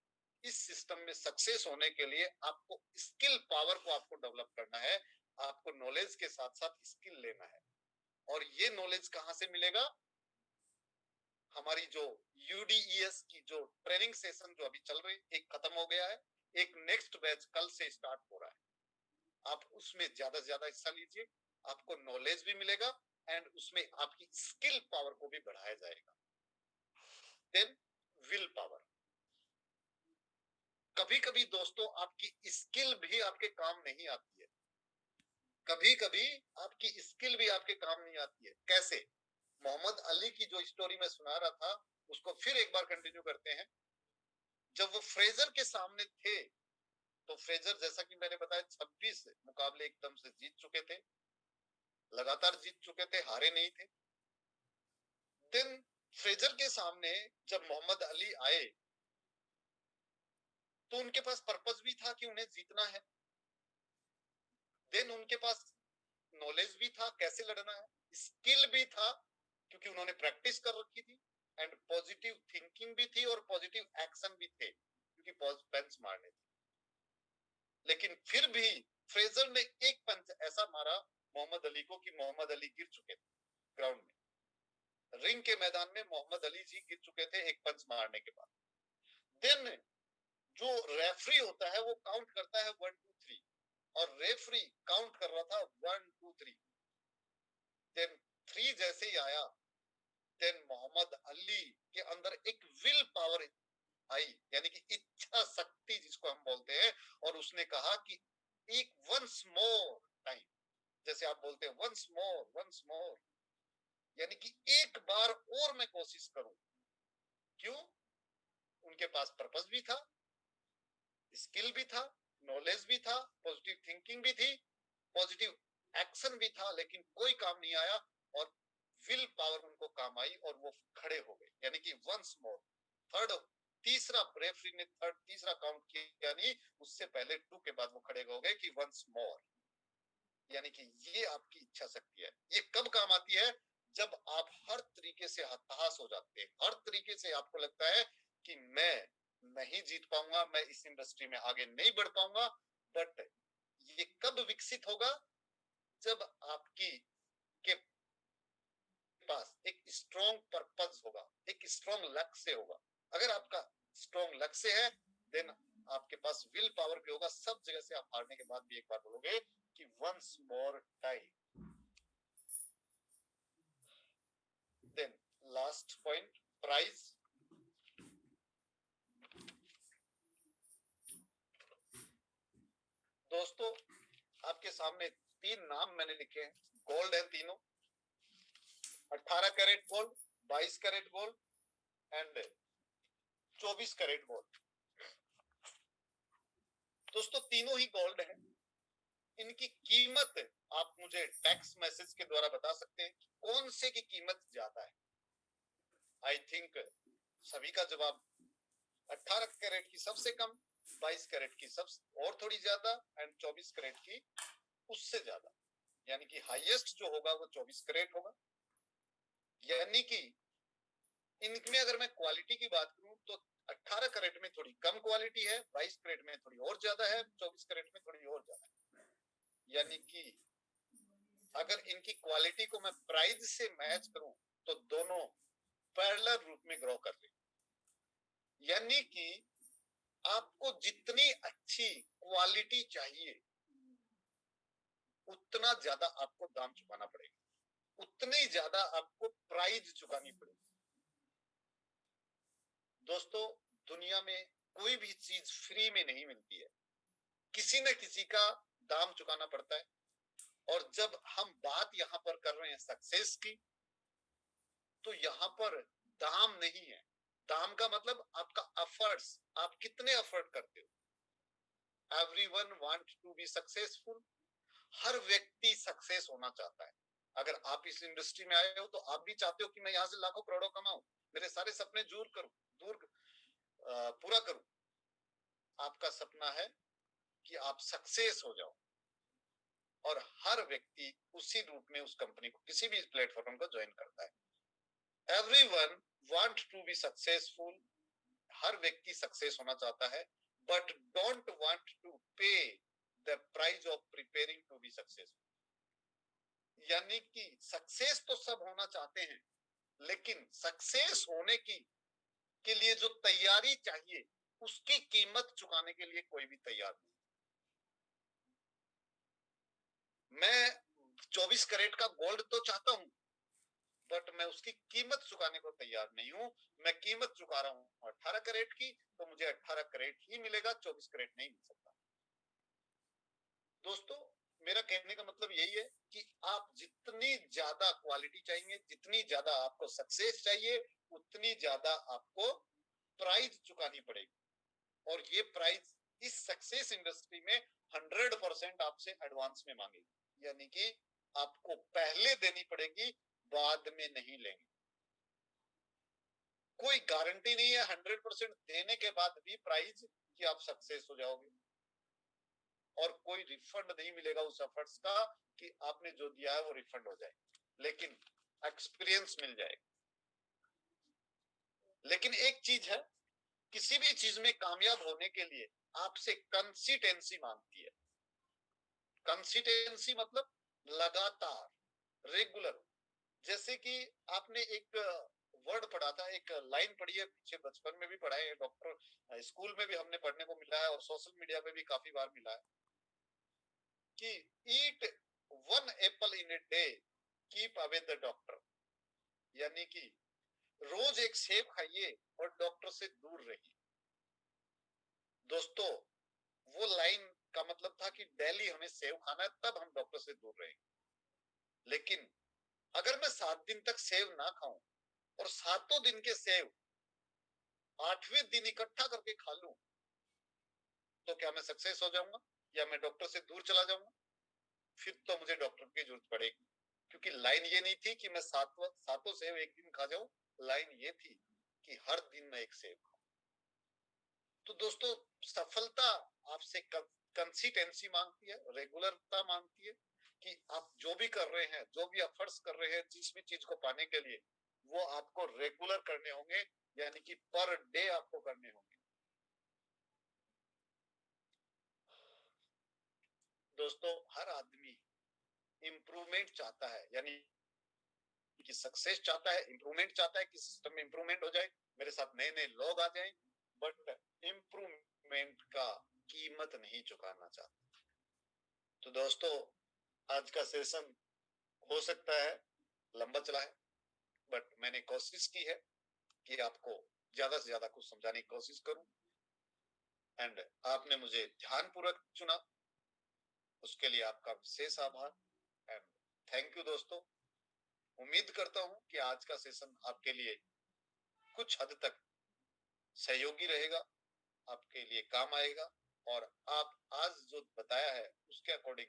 A: इस सिस्टम में सक्सेस होने के लिए आपको स्किल पावर को आपको डेवलप करना है। आपको नॉलेज के साथ साथ स्किल लेना है। और ये नॉलेज कहां से मिलेगा? हमारी जो यूडीईएस की जो ट्रेनिंग सेशन जो अभी चल रही, एक खत्म हो गया है, एक नेक्स्ट बैच कल से स्टार्ट हो रहा है। आप उसमें ज्यादा से ज्यादा हिस्सा लीजिए, आपको नॉलेज भी मिलेगा एंड उसमें आपकी स्किल पावर को भी बढ़ाया जाएगा। Then willpower. कभी कभी दोस्तों आपकी स्किल भी आपके काम नहीं आती है, कभी कभी आपकी स्किल भी आपके काम नहीं आती है। कैसे? मोहम्मद अली की जो स्टोरी मैं सुना रहा था, उसको फिर एक बार कंटिन्यू करते हैं। जब वो फ्रेजर के सामने थे, तो फ्रेजर, जैसा कि मैंने बताया, 26 मुकाबले एकदम से जीत चुके थे, लगातार जीत चुके थे, हारे नहीं थे। देन फ्रेजर के सामने जब मोहम्मद अली आए, तो उनके पास पर्पस भी था कि उन्हें जीतना है। देन उनके पास नॉलेज भी था कैसे लड़ना है, स्किल भी था क्योंकि उन्होंने प्रैक्टिस कर रखी थी, एंड पॉजिटिव थिंकिंग भी थी और पॉजिटिव एक्शन भी थे क्योंकि पंच मारने थे। लेकिन फिर भी फ्रेजर ने एक पंच ऐसा मारा मोहम्मद अली को कि मोहम्मद अली गिर चुके थे ग्राउंड में, रिंग के मैदान में मोहम्मद अली जी गिर चुके थे एक पंच मारने के बाद। देन जो रेफरी होता है वो काउंट करता है 1 2 3, और रेफरी काउंट कर रहा था 1 2 3। देन 3 जैसे ही आया, देन मोहम्मद अली के अंदर एक विल पावर आई, यानी कि इच्छा शक्ति जिसको हम बोलते हैं, और उसने कहा कि एक वंस मोर टाइम, जैसे आप बोलते हैं वंस मोर, यानी कि एक बार और मैं कोशिश करूं। क्यों? उनके पास पर्पस भी था, स्किल भी था, नॉलेज भी था, पॉजिटिव थिंकिंग भी थी, पॉजिटिव एक्शन भी था, लेकिन कोई काम नहीं आया और विल पावर उनको काम आई और वो खड़े हो गए, यानी कि वंस मोर। थर्ड, तीसरा रेफरी ने तीसरा काउंट किया नहीं, उससे पहले 2 के बाद वो खड़े हो गए कि वंस मोर, यानी कि ये आपकी इच्छा शक्ति है। ये कब काम आती है? जब आप हर तरीके से हताश हो जाते हैं, हर तरीके से आपको लगता है कि मैं नहीं जीत पाऊंगा, मैं इस इंडस्ट्री में आगे नहीं बढ़ पाऊंगा। बट ये कब विकसित होगा? जब आपकी के पास एक स्ट्रॉन्ग पर्पस होगा, एक स्ट्रॉन्ग लक्ष्य होगा। अगर आपका स्ट्रॉन्ग लक्ष्य है, देन आपके पास विल पावर भी होगा। सब जगह से आप हारने के बाद भी एक बार बोलोगे कि once more time. Then last point, price. दोस्तों, आपके सामने 3 नाम मैंने लिखे हैं, गोल्ड है तीनों, 18 carat gold, 22 carat gold and 24 carat gold. दोस्तों, तीनों ही गोल्ड है। इनकी कीमत आप मुझे टेक्स्ट मैसेज के द्वारा बता सकते हैं कि कौन से की कीमत ज्यादा है? आई थिंक सभी का जवाब 18 कैरेट की सबसे कम, 22 कैरेट की सबसे और थोड़ी ज्यादा एंड 24 कैरेट की उससे ज्यादा, यानी कि हाईएस्ट जो होगा वो 24 कैरेट होगा। यानी कि इनमें अगर मैं क्वालिटी की बात करूं तो 18 कैरेट में थोड़ी कम क्वालिटी है, 22 कैरेट में थोड़ी और ज्यादा है, 24 कैरेट में थोड़ी और ज्यादा है। यानी कि अगर इनकी क्वालिटी को मैं प्राइस से मैच करूं तो दोनों पैरेलल रूप में ग्रो कर रहे, यानी कि आपको जितनी अच्छी क्वालिटी चाहिए उतना ज्यादा आपको दाम चुकाना पड़ेगा, उतनी ज्यादा आपको प्राइस चुकानी पड़ेगी। दोस्तों, दुनिया में कोई भी चीज फ्री में नहीं मिलती है, किसी न किसी का दाम चुकाना पड़ता है। और जब हम बात यहाँ पर कर रहे हैं सक्सेस की, तो यहाँ पर दाम नहीं है। दाम का मतलब आपका एफर्ट्स, आप कितने एफर्ट करते हो। Everyone want to be successful, हर व्यक्ति सक्सेस होना चाहता है। अगर आप इस इंडस्ट्री में आए हो तो आप भी चाहते हो कि मैं यहाँ से लाखों करोड़ों कमाऊं, मेरे सारे सपने पूरा करूं। आपका सपना है कि आप सक्सेस हो जाओ, और हर व्यक्ति उसी रूप में उस कंपनी को, किसी भी प्लेटफॉर्म को ज्वाइन करता है। Everyone want to be successful, हर व्यक्ति सक्सेस होना चाहता है, but don't want to pay the price of preparing to be successful. यानी कि सक्सेस तो सब होना चाहते हैं, लेकिन सक्सेस होने के लिए जो तैयारी चाहिए उसकी कीमत चुकाने के लिए कोई भी तैयार नहीं। मैं 24 कैरेट का गोल्ड तो चाहता हूं, बट मैं उसकी कीमत चुकाने को तैयार नहीं हूं। मैं कीमत चुका रहा हूं 18 कैरेट की, तो मुझे 18 कैरेट ही मिलेगा, 24 कैरेट नहीं मिल सकता। दोस्तों, मेरा कहने का मतलब यही है कि आप जितनी ज्यादा क्वालिटी चाहिए, जितनी ज्यादा आपको सक्सेस चाहिए, उतनी ज्यादा आपको प्राइस चुकानी पड़ेगी। और ये प्राइस इस सक्सेस इंडस्ट्री में 100% आपसे एडवांस में मांगेगी, यानी कि आपको पहले देनी पड़ेगी, बाद में नहीं लेंगे। कोई गारंटी नहीं है 100% देने के बाद भी प्राइस कि आप सक्सेस हो जाओगे, और कोई रिफंड नहीं मिलेगा उस एफर्ट्स का कि आपने जो दिया है वो रिफंड हो जाए, लेकिन एक्सपीरियंस मिल जाएगा। लेकिन एक चीज है, किसी भी चीज में कामयाब होने के लिए आपसे कंसिस्टेंसी मांगती है। कंसिस्टेंसी मतलब लगातार, रेगुलर। जैसे कि आपने एक वर्ड पढ़ा था, एक लाइन पढ़ी है, पीछे बचपन में भी पढ़ा है, डॉक्टर स्कूल में भी हमने पढ़ने को मिला है और सोशल मीडिया पे भी काफी बार मिला है कि ईट 1 apple in a day keep away the doctor, यानी कि रोज एक सेब खाइए और डॉक्टर से दूर रहिए। दोस्तों, वो लाइन का मतलब था कि डेली हमें सेव खाना है, तब हम डॉक्टर से दूर रहेंगे। लेकिन अगर मैं 7 दिन तक सेव ना खाऊं और 7 दिन के सेव 8वें दिन इकट्ठा करके खा लूं, तो क्या मैं सक्सेस हो जाऊंगा या मैं डॉक्टर से दूर चला जाऊंगा? फिर तो मुझे डॉक्टर की जरूरत पड़ेगी, क्योंकि लाइन ये नहीं थी कि मैं सातों सेव एक दिन खा जाऊं, लाइन ये थी कि हर दिन मैं एक सेव खाऊं। तो दोस्तों, सफलता आपसे कंसिस्टेंसी मांगती है, रेगुलरता मांगती है, कि आप जो भी कर रहे हैं, जो भी एफर्ट्स कर रहे हैं जिस भी चीज को पाने के लिए, वो आपको रेगुलर करने होंगे, यानी कि पर डे आपको करने होंगे। दोस्तों, हर आदमी इंप्रूवमेंट चाहता है, यानी कि सक्सेस चाहता है, इंप्रूवमेंट चाहता है कि सिस्टम में इंप्रूवमेंट हो जाए, मेरे साथ नए नए लोग आ जाएं, बट इंप्रूवमेंट का कीमत नहीं चुकाना चाहता। तो दोस्तों, आज का सेशन हो सकता है लंबा चला है, बट मैंने कोशिश की है कि आपको ज्यादा से ज्यादा कुछ समझाने की कोशिश करूं, एंड आपने मुझे ध्यानपूर्वक चुना, उसके लिए आपका विशेष आभार एंड थैंक यू दोस्तों। उम्मीद करता हूं कि आज का सेशन आपके लिए कुछ हद तक सहयोगी रहेगा, आपके लिए काम आएगा, और आप आज जो बताया है उसके अकॉर्डिंग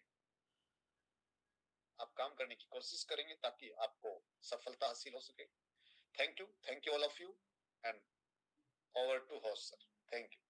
A: आप काम करने की कोशिश करेंगे, ताकि आपको सफलता हासिल हो सके। Thank you all of you, and over to host sir. Thank you.